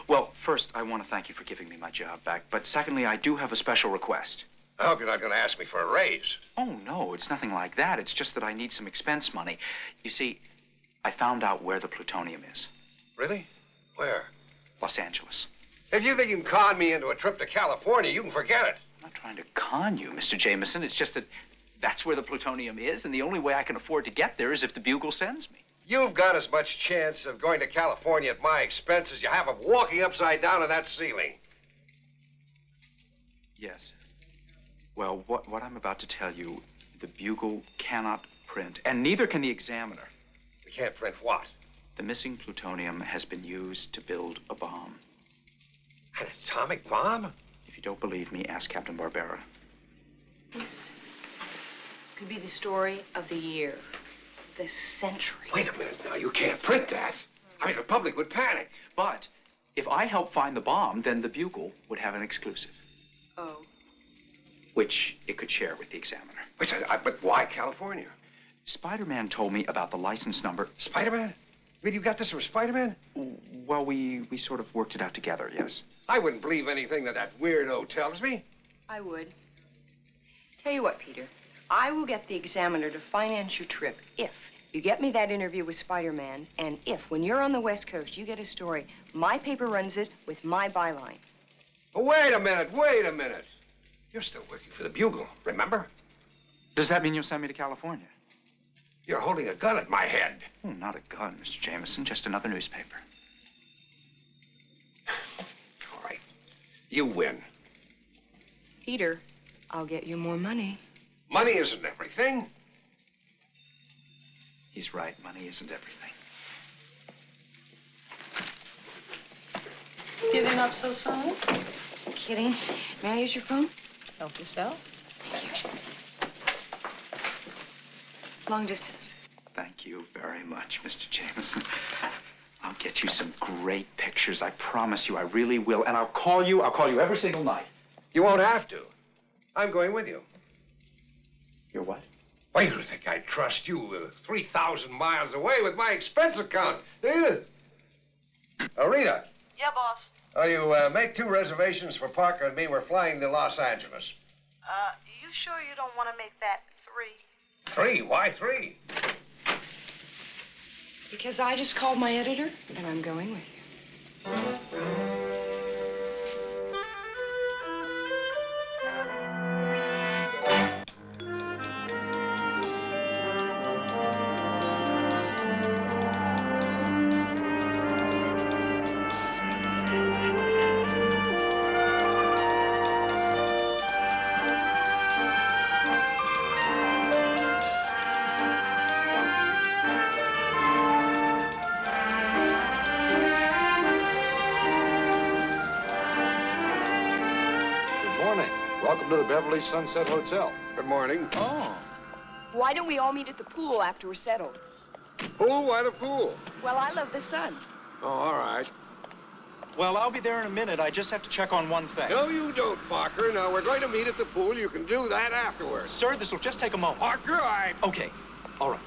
Well, first, I want to thank you for giving me my job back. But secondly, I do have a special request. I hope you're not going to ask me for a raise. Oh, no, it's nothing like that. It's just that I need some expense money. You see, I found out where the plutonium is. Really? Where? Los Angeles. If you think you can con me into a trip to California, you can forget it. I'm not trying to con you, Mr. Jameson. It's just that that's where the plutonium is, and the only way I can afford to get there is if the Bugle sends me. You've got as much chance of going to California at my expense as you have of walking upside down on that ceiling. Yes. Well, what I'm about to tell you, the Bugle cannot print, and neither can the Examiner. We can't print what? The missing plutonium has been used to build a bomb. An atomic bomb? If you don't believe me, ask Captain Barbera. This could be the story of the year, the century. Wait a minute now. You can't print that. I mean, the public would panic. But if I help find the bomb, then the Bugle would have an exclusive. Oh. Which it could share with the Examiner. But why California? Spider-Man told me about the license number. Spider-Man? mean, you got this from Spider-Man? Well, we sort of worked it out together, yes. I wouldn't believe anything that weirdo tells me. I would. Tell you what, Peter. I will get the Examiner to finance your trip if you get me that interview with Spider-Man, and if, when you're on the West Coast, you get a story, my paper runs it with my byline. Oh, wait a minute. You're still working for the Bugle, remember? Does that mean you'll send me to California? You're holding a gun at my head. Oh, not a gun, Mr. Jameson. Just another newspaper. All right. You win. Peter, I'll get you more money. Money isn't everything. He's right. Money isn't everything. Giving up so soon? Kidding. May I use your phone? Help yourself. Thank you. Long distance. Thank you very much, Mr. Jameson. I'll get you some great pictures. I promise you, I really will. And I'll call you every single night. You won't have to. I'm going with you. You're what? Why, you think I'd trust you 3,000 miles away with my expense account, do you? Rita. Yeah, boss. You make 2 reservations for Parker and me. We're flying to Los Angeles. You sure you don't want to make that 3? 3? Why 3? Because I just called my editor, and I'm going with you. Welcome to the Beverly Sunset Hotel. Good morning. Oh. Why don't we all meet at the pool after we're settled? Pool? Why the pool? Well, I love the sun. Oh, all right. Well, I'll be there in a minute. I just have to check on one thing. No, you don't, Parker. Now, we're going to meet at the pool. You can do that afterwards. Sir, this will just take a moment. Parker, Okay. All right.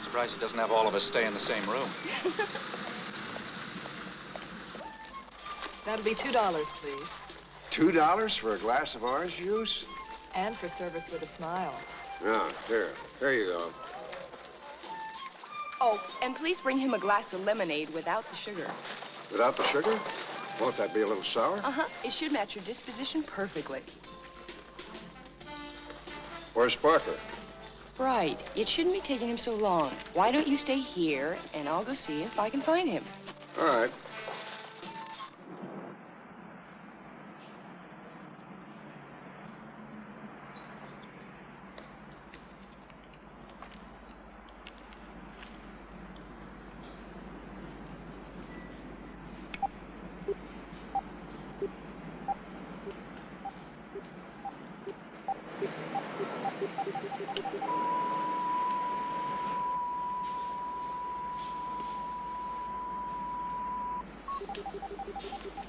Surprised he doesn't have all of us stay in the same room. That'll be $2, please. $2 for a glass of orange juice? And for service with a smile. Yeah, here. Here you go. Oh, and please bring him a glass of lemonade without the sugar. Without the sugar? Won't that be a little sour? Uh-huh. It should match your disposition perfectly. Where's Parker? Right. It shouldn't be taking him so long. Why don't you stay here, and I'll go see if I can find him. All right.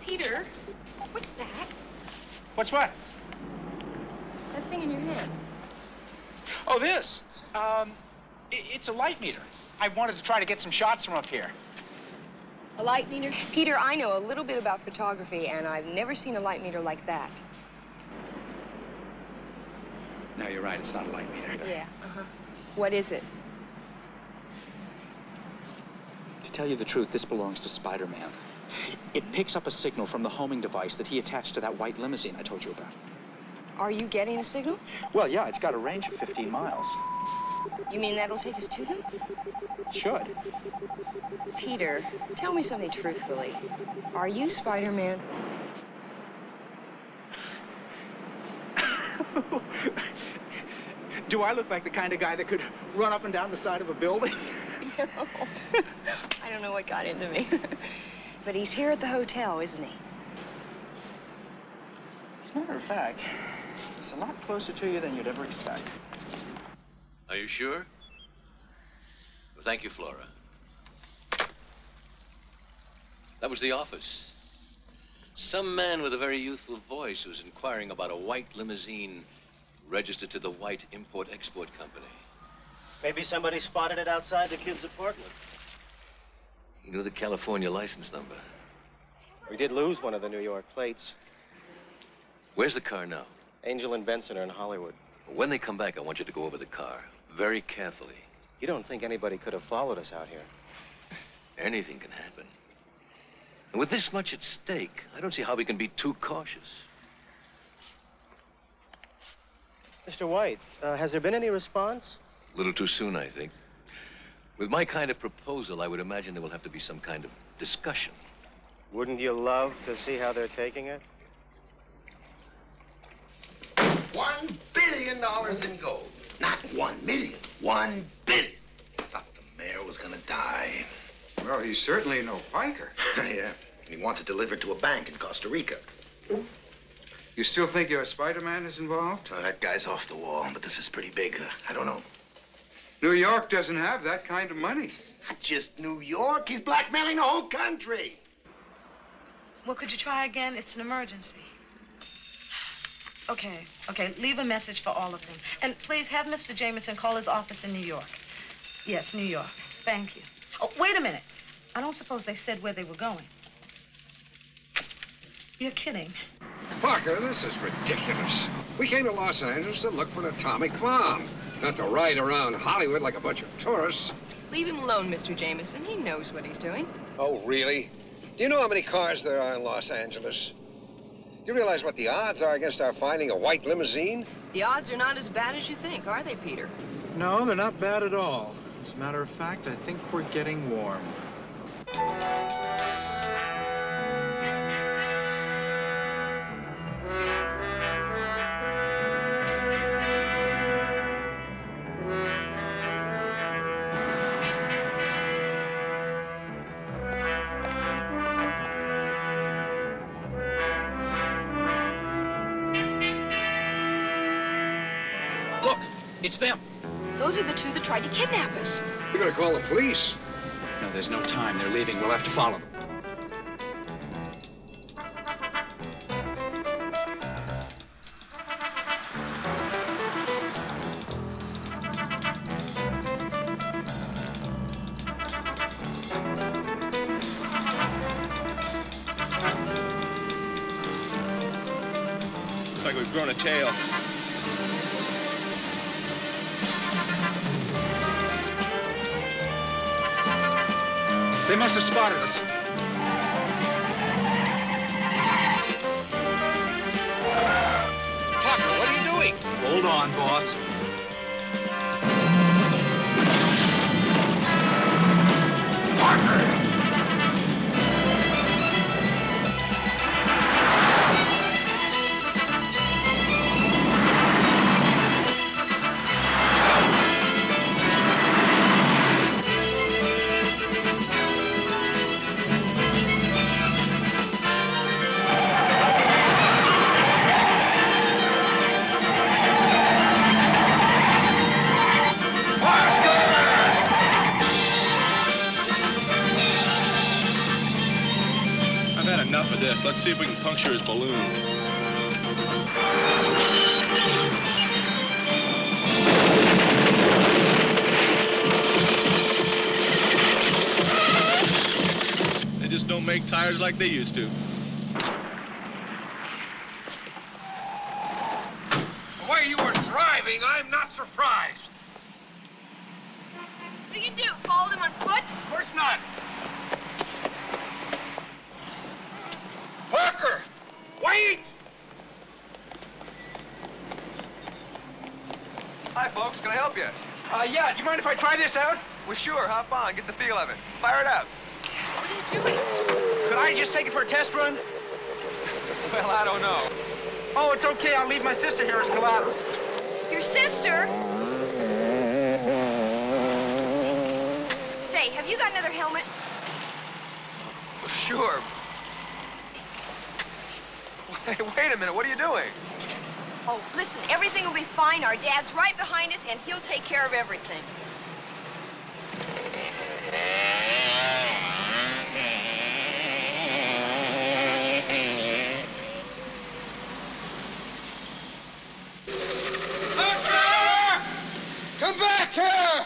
Peter, what's that? What's what? That thing in your hand. Oh, this. It's a light meter. I wanted to try to get some shots from up here. A light meter? Peter, I know a little bit about photography, and I've never seen a light meter like that. No, you're right. It's not a light meter. Yeah, uh-huh. What is it? To tell you the truth, this belongs to Spider-Man. It picks up a signal from the homing device that he attached to that white limousine I told you about. Are you getting a signal? Well, yeah, it's got a range of 15 miles. You mean that'll take us to them? It should. Peter, tell me something truthfully. Are you Spider-Man? Do I look like the kind of guy that could run up and down the side of a building? No. I don't know what got into me. But he's here at the hotel, isn't he? As a matter of fact, he's a lot closer to you than you'd ever expect. Are you sure? Well, thank you, Flora. That was the office. Some man with a very youthful voice who was inquiring about a white limousine registered to the White Import-Export Company. Maybe somebody spotted it outside the kid's apartment. He knew the California license number. We did lose one of the New York plates. Where's the car now? Angel and Benson are in Hollywood. When they come back, I want you to go over the car very carefully. You don't think anybody could have followed us out here? Anything can happen. And with this much at stake, I don't see how we can be too cautious. Mr. White, has there been any response? A little too soon, I think. With my kind of proposal, I would imagine there will have to be some kind of discussion. Wouldn't you love to see how they're taking it? $1 billion in gold. Not 1 million. 1 billion. Thought the mayor was gonna die. Well, he's certainly no piker. Yeah. And he wants it delivered to a bank in Costa Rica. You still think your Spider-Man is involved? Oh, that guy's off the wall, but this is pretty big. I don't know. New York doesn't have that kind of money. Not just New York. He's blackmailing the whole country. Well, could you try again? It's an emergency. Okay. Leave a message for all of them. And please have Mr. Jameson call his office in New York. Yes, New York. Thank you. Oh, wait a minute. I don't suppose they said where they were going. You're kidding. Parker, this is ridiculous. We came to Los Angeles to look for an atomic bomb, not to ride around Hollywood like a bunch of tourists. Leave him alone, Mr. Jameson. He knows what he's doing. Oh, really? Do you know how many cars there are in Los Angeles? You realize what the odds are against our finding a white limousine? The odds are not as bad as you think, are they, Peter? No, they're not bad at all. As a matter of fact, I think we're getting warm. Look, it's them. Those are the two that tried to kidnap us. You're gonna call the police. No, there's no time. They're leaving. We'll have to follow them. Looks like we've grown a tail. They must have spotted us. Parker, what are you doing? Hold on, boss. Enough of this. Let's see if we can puncture his balloon. They just don't make tires like they used to. The way you were driving, I'm not surprised. What do you do? Follow them on foot? Of course not. Parker! Wait! Hi, folks. Can I help you? Yeah, do you mind if I try this out? Well, sure. Hop on. Get the feel of it. Fire it up. What are you doing? Could I just take it for a test run? Well, I don't know. Oh, it's okay. I'll leave my sister here as collateral. Your sister? Say, have you got another helmet? Well, sure. Wait a minute. What are you doing? Oh, listen, everything will be fine. Our dad's right behind us, and he'll take care of everything. Parker! Come back here!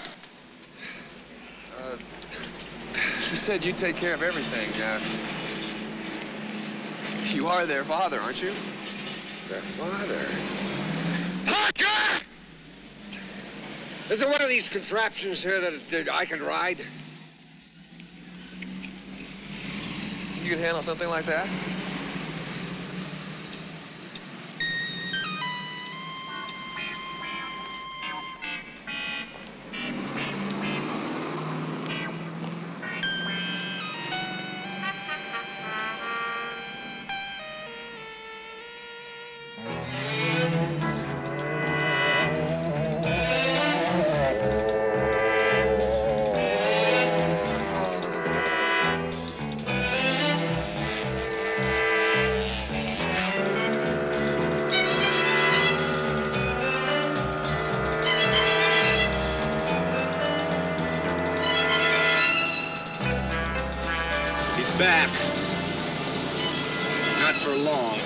said you'd take care of everything. You are their father, aren't you? Their father? Parker! Is there one of these contraptions here that I can ride? You could handle something like that? Back. Not for long.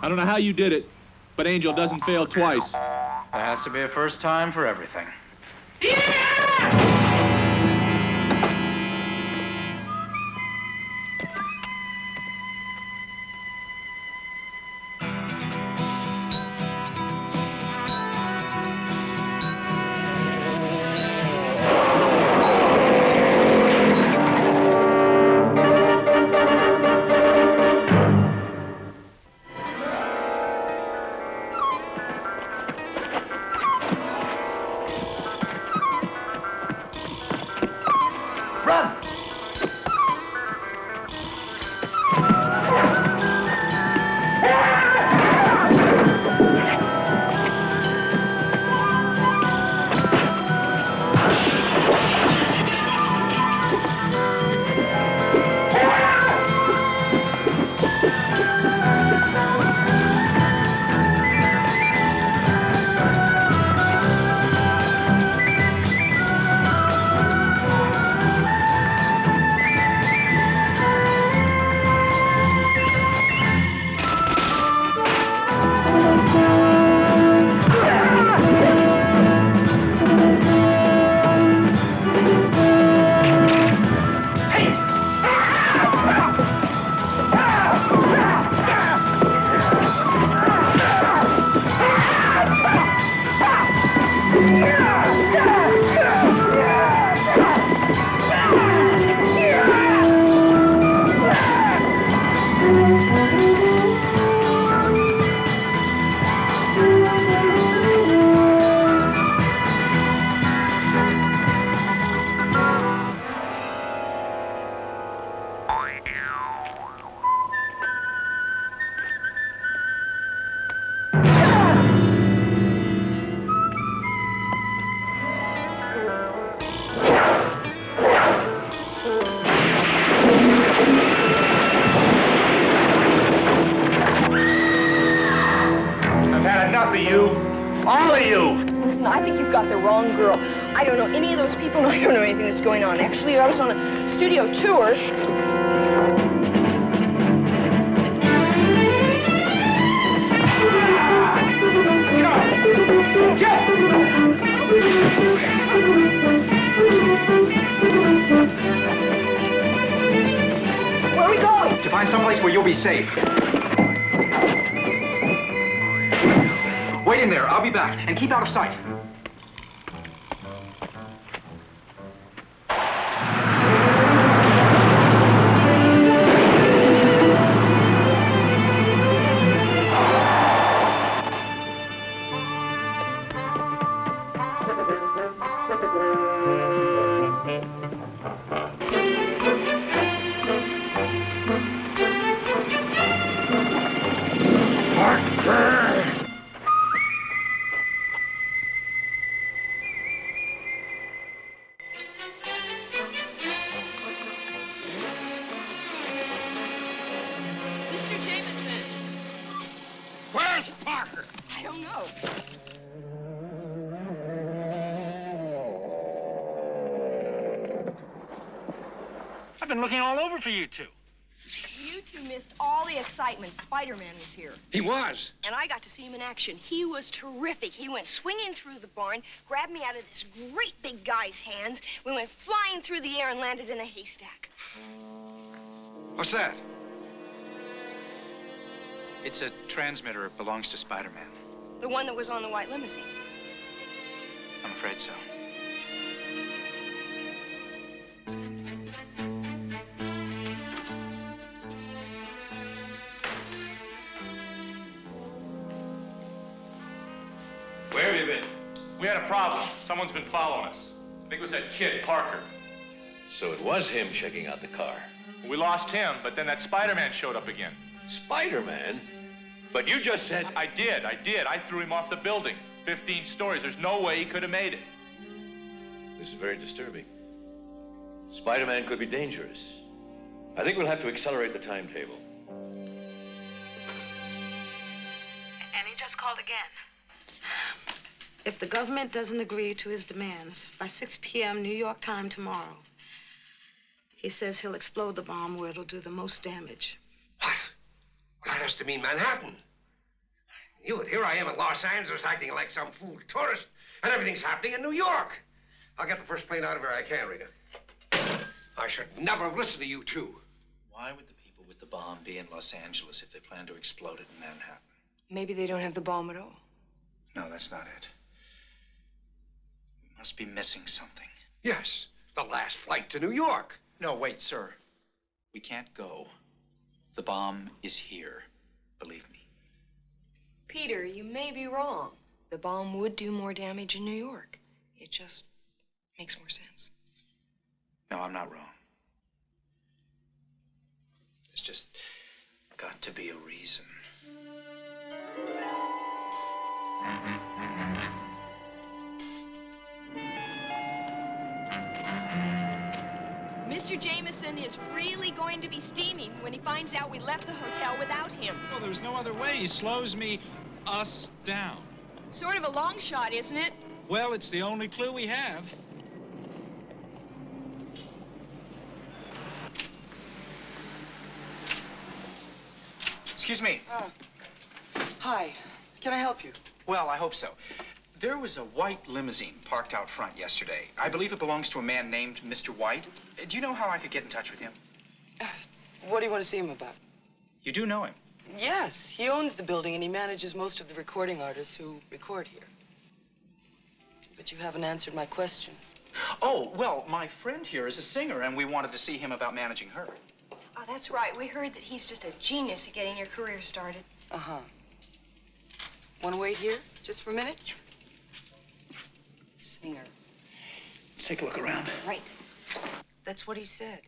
I don't know how you did it, but Angel doesn't fail twice. There has to be a first time for everything. are you? Listen, I think you've got the wrong girl. I don't know any of those people, and I don't know anything that's going on. Actually, I was on a studio tour. Where are we going? To find someplace where you'll be safe. Wait in there. I'll be back. And keep out of sight. Mr. Jameson. Where's Parker? I don't know. I've been looking all over for you two. You two missed all the excitement. Spider-Man was here. He was. And I got to see him in action. He was terrific. He went swinging through the barn, grabbed me out of this great big guy's hands. We went flying through the air and landed in a haystack. What's that? It's a transmitter. It belongs to Spider-Man. The one that was on the white limousine. I'm afraid so. Where have you been? We had a problem. Someone's been following us. I think it was that kid, Parker. So it was him checking out the car. We lost him, but then that Spider-Man showed up again. Spider-Man? But you just said... I did. I threw him off the building. 15 stories. There's no way he could have made it. This is very disturbing. Spider-Man could be dangerous. I think we'll have to accelerate the timetable. And he just called again. If the government doesn't agree to his demands by 6 p.m. New York time tomorrow, he says he'll explode the bomb where it'll do the most damage. What? Well, that has to mean Manhattan. You, here I am in Los Angeles acting like some fool tourist, and everything's happening in New York. I'll get the first plane out of here I can, Rita. I should never have listened to you two. Why would the people with the bomb be in Los Angeles if they plan to explode it in Manhattan? Maybe they don't have the bomb at all. No, that's not it. We must be missing something. Yes, the last flight to New York. No, wait, sir. We can't go. The bomb is here. Believe me. Peter, you may be wrong. The bomb would do more damage in New York. It just makes more sense. No, I'm not wrong. There's just got to be a reason. Mr. Jameson is really going to be steaming when he finds out we left the hotel without him. Well, there's no other way. He slows us down. Sort of a long shot, isn't it? Well, it's the only clue we have. Excuse me. Hi. Can I help you? Well, I hope so. There was a white limousine parked out front yesterday. I believe it belongs to a man named Mr. White. Do you know how I could get in touch with him? What do you want to see him about? You do know him? Yes, he owns the building and he manages most of the recording artists who record here. But you haven't answered my question. Oh, well, my friend here is a singer, and we wanted to see him about managing her. Oh, that's right. We heard that he's just a genius at getting your career started. Uh-huh. Want to wait here just for a minute? Singer. Let's take a look around. Right. That's what he said.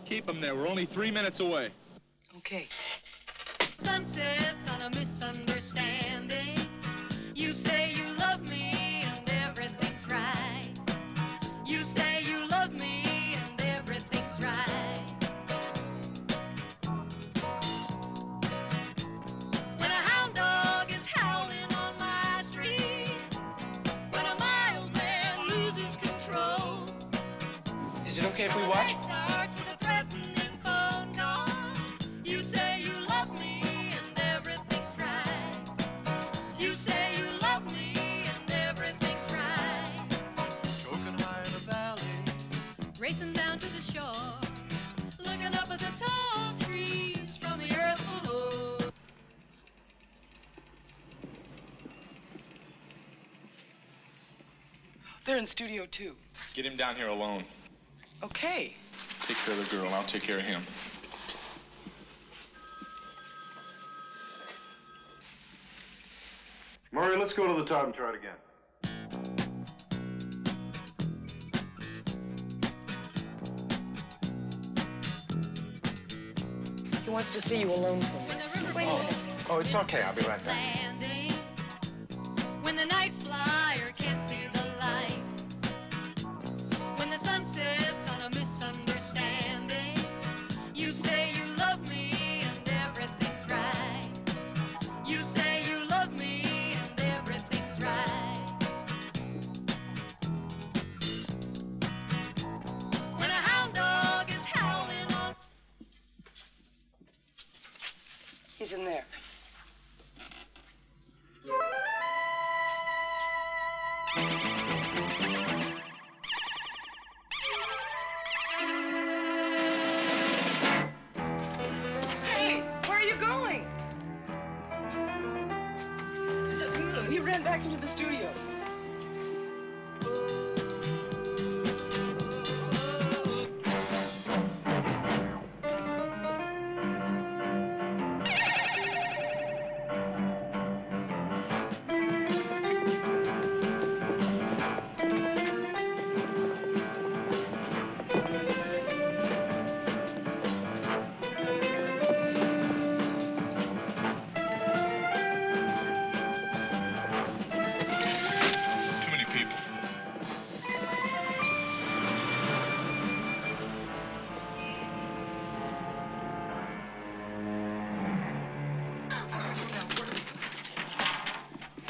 Keep him there. We're only 3 minutes away. Okay. Sunsets on a misunderstanding. You say you love me and everything's right. You say you love me and everything's right. When a hound dog is howling on my street, Is it okay if we watch? Starts with a threatening phone call. You say you love me and everything's right. You say you love me and everything's right. Choking high in a valley, Racing down to the shore, looking up at the tall trees from the earth below. They're in Studio 2. Get him down here alone. Okay. Take care of the girl, and I'll take care of him. Murray, let's go to the top and try it again. He wants to see you alone for me. Wait a minute. Oh, it's okay. I'll be right back. Landing. When the night flyer can't see the light. When the sun sets on a misunderstanding. You say you love me and everything's right. You say you love me and everything's right. When a hound dog is howling on. He's in there. Hey, where are you going? He ran back into the studio. Too many people.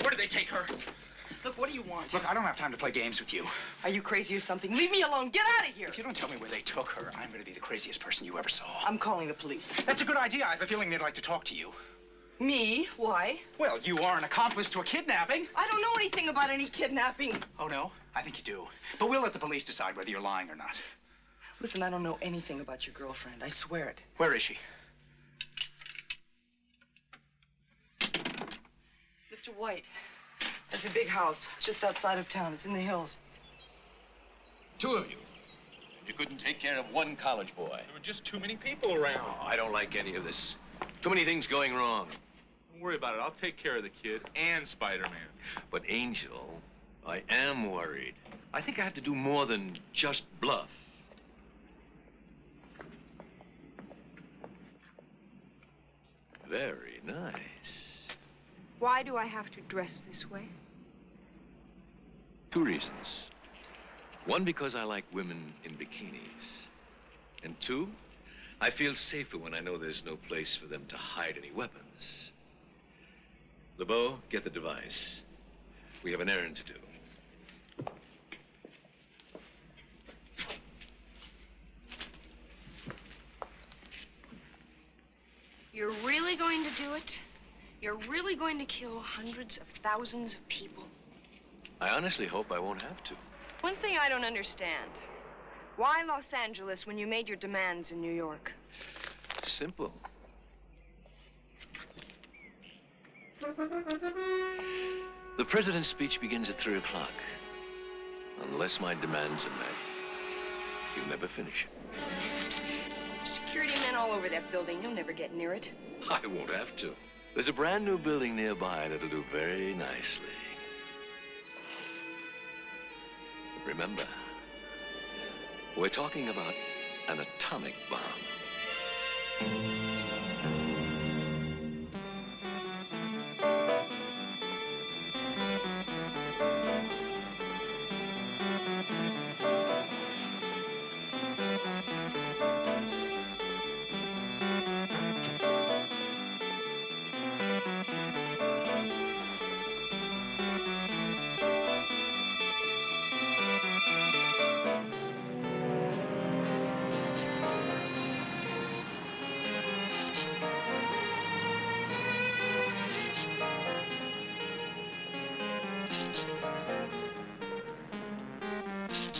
Where did they take her? Look, what do you want? Look, I don't have time to play games with you. Are you crazy or something? Leave me alone. Get out of here. If you don't tell me where they took her, I'm going to be the craziest person you ever saw. I'm calling the police. That's a good idea. I have a feeling they'd like to talk to you. Me? Why? Well, you are an accomplice to a kidnapping. I don't know anything about any kidnapping. Oh, no? I think you do. But we'll let the police decide whether you're lying or not. Listen, I don't know anything about your girlfriend. I swear it. Where is she? Mr. White. There's a big house just outside of town. It's in the hills. Two of you. You couldn't take care of one college boy. There were just too many people around. Oh, I don't like any of this. Too many things going wrong. Don't worry about it. I'll take care of the kid and Spider-Man. But Angel, I am worried. I think I have to do more than just bluff. Very nice. Why do I have to dress this way? Two reasons. One, because I like women in bikinis. And two, I feel safer when I know there's no place for them to hide any weapons. LeBeau, get the device. We have an errand to do. You're really going to do it? You're really going to kill hundreds of thousands of people? I honestly hope I won't have to. One thing I don't understand. Why Los Angeles when you made your demands in New York? Simple. The president's speech begins at 3 o'clock. Unless my demands are met, he'll never finish it. Security men all over that building. You'll never get near it. I won't have to. There's a brand new building nearby that'll do very nicely. Remember, we're talking about an atomic bomb.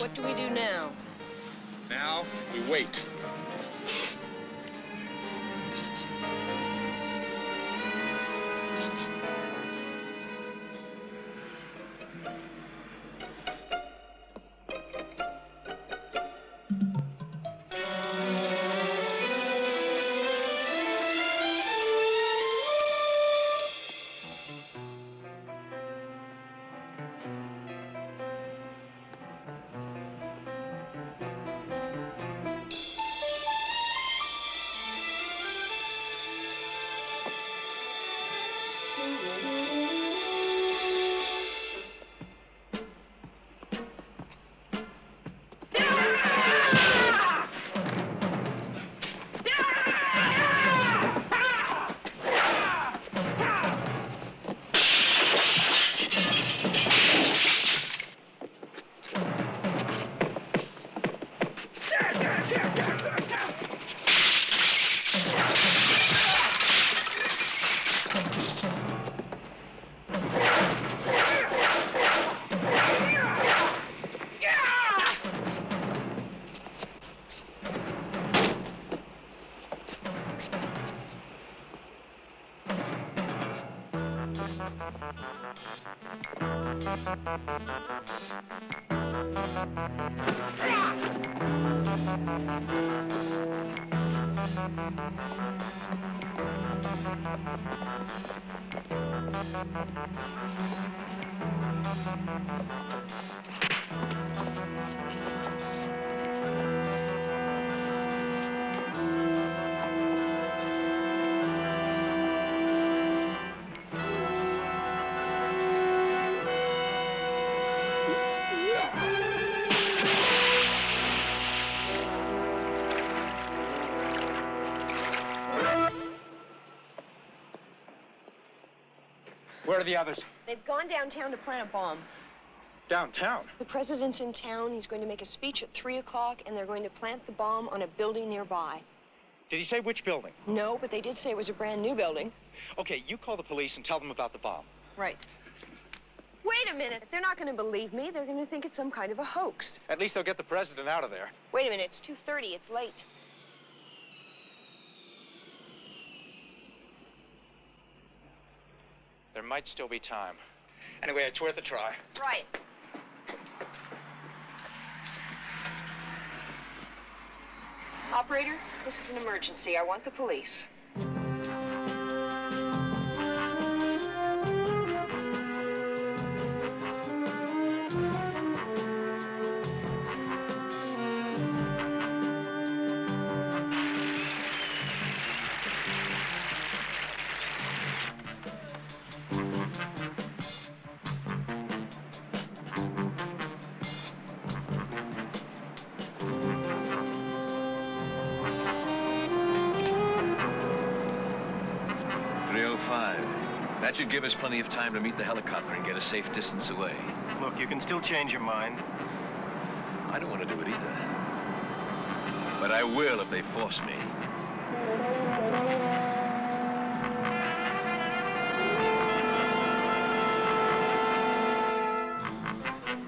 What do we do now? Now, we wait. Where are the others? They've gone downtown to plant a bomb. Downtown? The president's in town. He's going to make a speech at 3 o'clock, and they're going to plant the bomb on a building nearby. Did he say which building? No, but they did say it was a brand new building. Okay, you call the police and tell them about the bomb. Right. Wait a minute. They're not going to believe me. They're going to think it's some kind of a hoax. At least they'll get the president out of there. Wait a minute. It's 2:30. It's late. There might still be time. Anyway, it's worth a try. Right. Operator, this is an emergency. I want the police. That should give us plenty of time to meet the helicopter and get a safe distance away. Look, you can still change your mind. I don't want to do it either. But I will if they force me.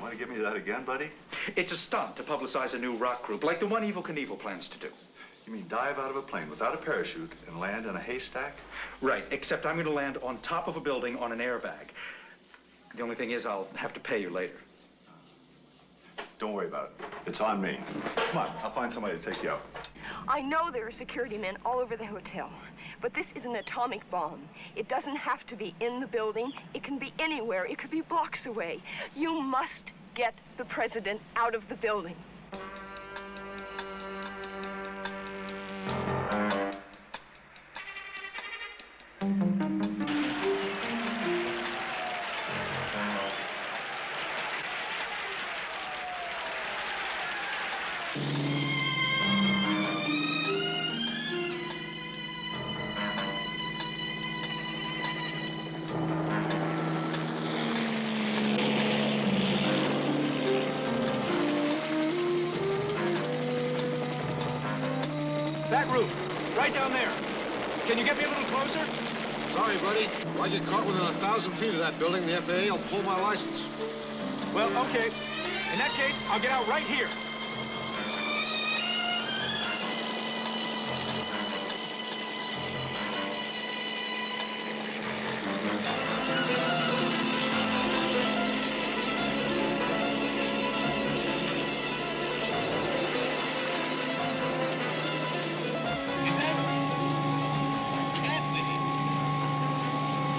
Want to give me that again, buddy? It's a stunt to publicize a new rock group, like the one Evel Knievel plans to do. You mean dive out of a plane without a parachute and land in a haystack? Right, except I'm going to land on top of a building on an airbag. The only thing is I'll have to pay you later. Don't worry about it. It's on me. Come on, I'll find somebody to take you out. I know there are security men all over the hotel, but this is an atomic bomb. It doesn't have to be in the building. It can be anywhere. It could be blocks away. You must get the president out of the building. That roof, right down there. Can you get me a little closer? Sorry, buddy. If I get caught within 1,000 feet of that building, the FAA will pull my license. Well, okay. In that case, I'll get out right here.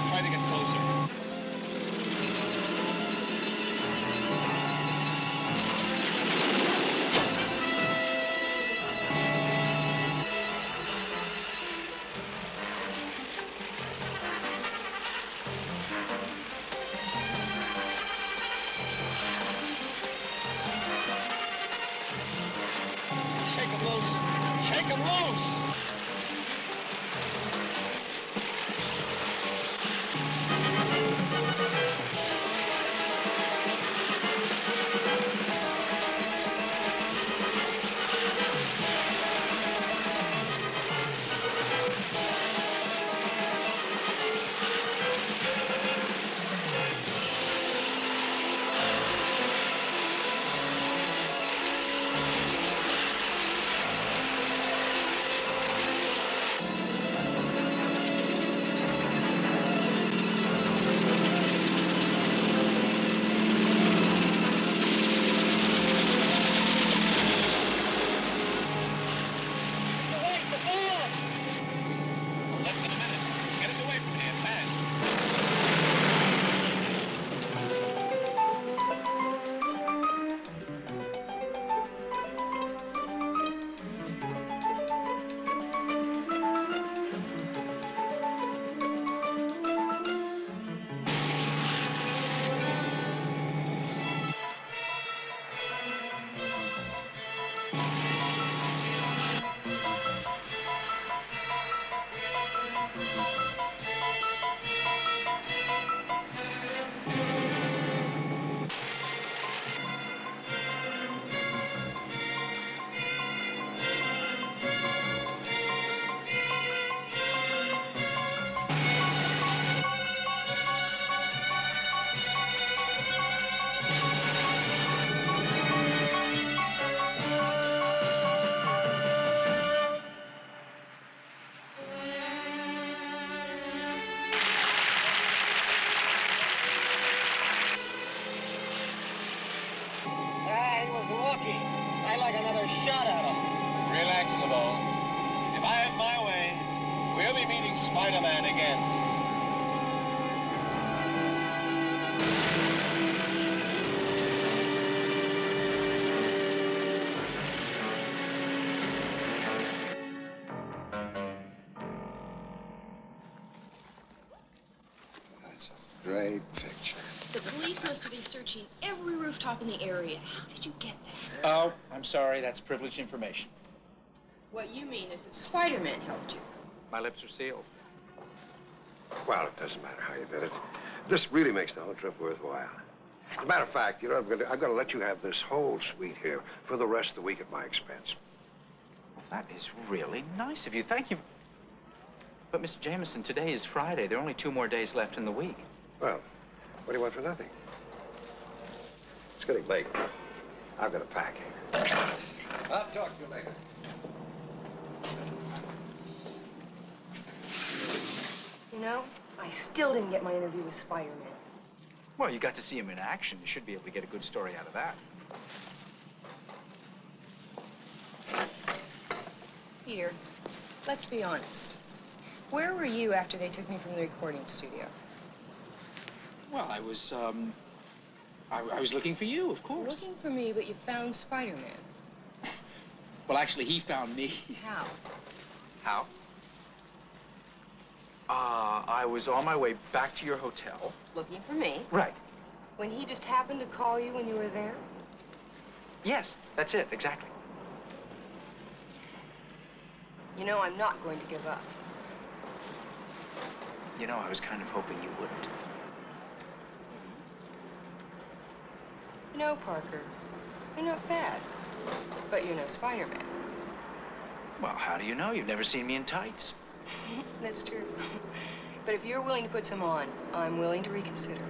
Try to get closer. Shake him loose. Shake him loose. He was lucky. I'd like another shot at him. Relax, LeBeau. If I have my way, we'll be meeting Spider-Man again. That's a great picture. The police must have been searching every rooftop in the area. How did you get that? Oh, I'm sorry. That's privileged information. What you mean is that Spider-Man helped you. My lips are sealed. Well, it doesn't matter how you did it. This really makes the whole trip worthwhile. As a matter of fact, you know, I'm going to let you have this whole suite here for the rest of the week at my expense. Well, that is really nice of you. Thank you. But, Mr. Jameson, today is Friday. There are only 2 more days left in the week. Well, what do you want for nothing? It's getting late. I've got to pack. I'll talk to you later. You know, I still didn't get my interview with Spider-Man. Well, you got to see him in action. You should be able to get a good story out of that. Peter, let's be honest. Where were you after they took me from the recording studio? Well, I was looking for you, of course. Looking for me, but you found Spider-Man. Well, actually, he found me. How? How? I was on my way back to your hotel. Looking for me? Right. When he just happened to call you when you were there? Yes, that's it, exactly. You know, I'm not going to give up. You know, I was kind of hoping you wouldn't. You know, Parker, you're not bad, but you're no Spider-Man. Well, how do you know? You've never seen me in tights. That's true. But if you're willing to put some on, I'm willing to reconsider.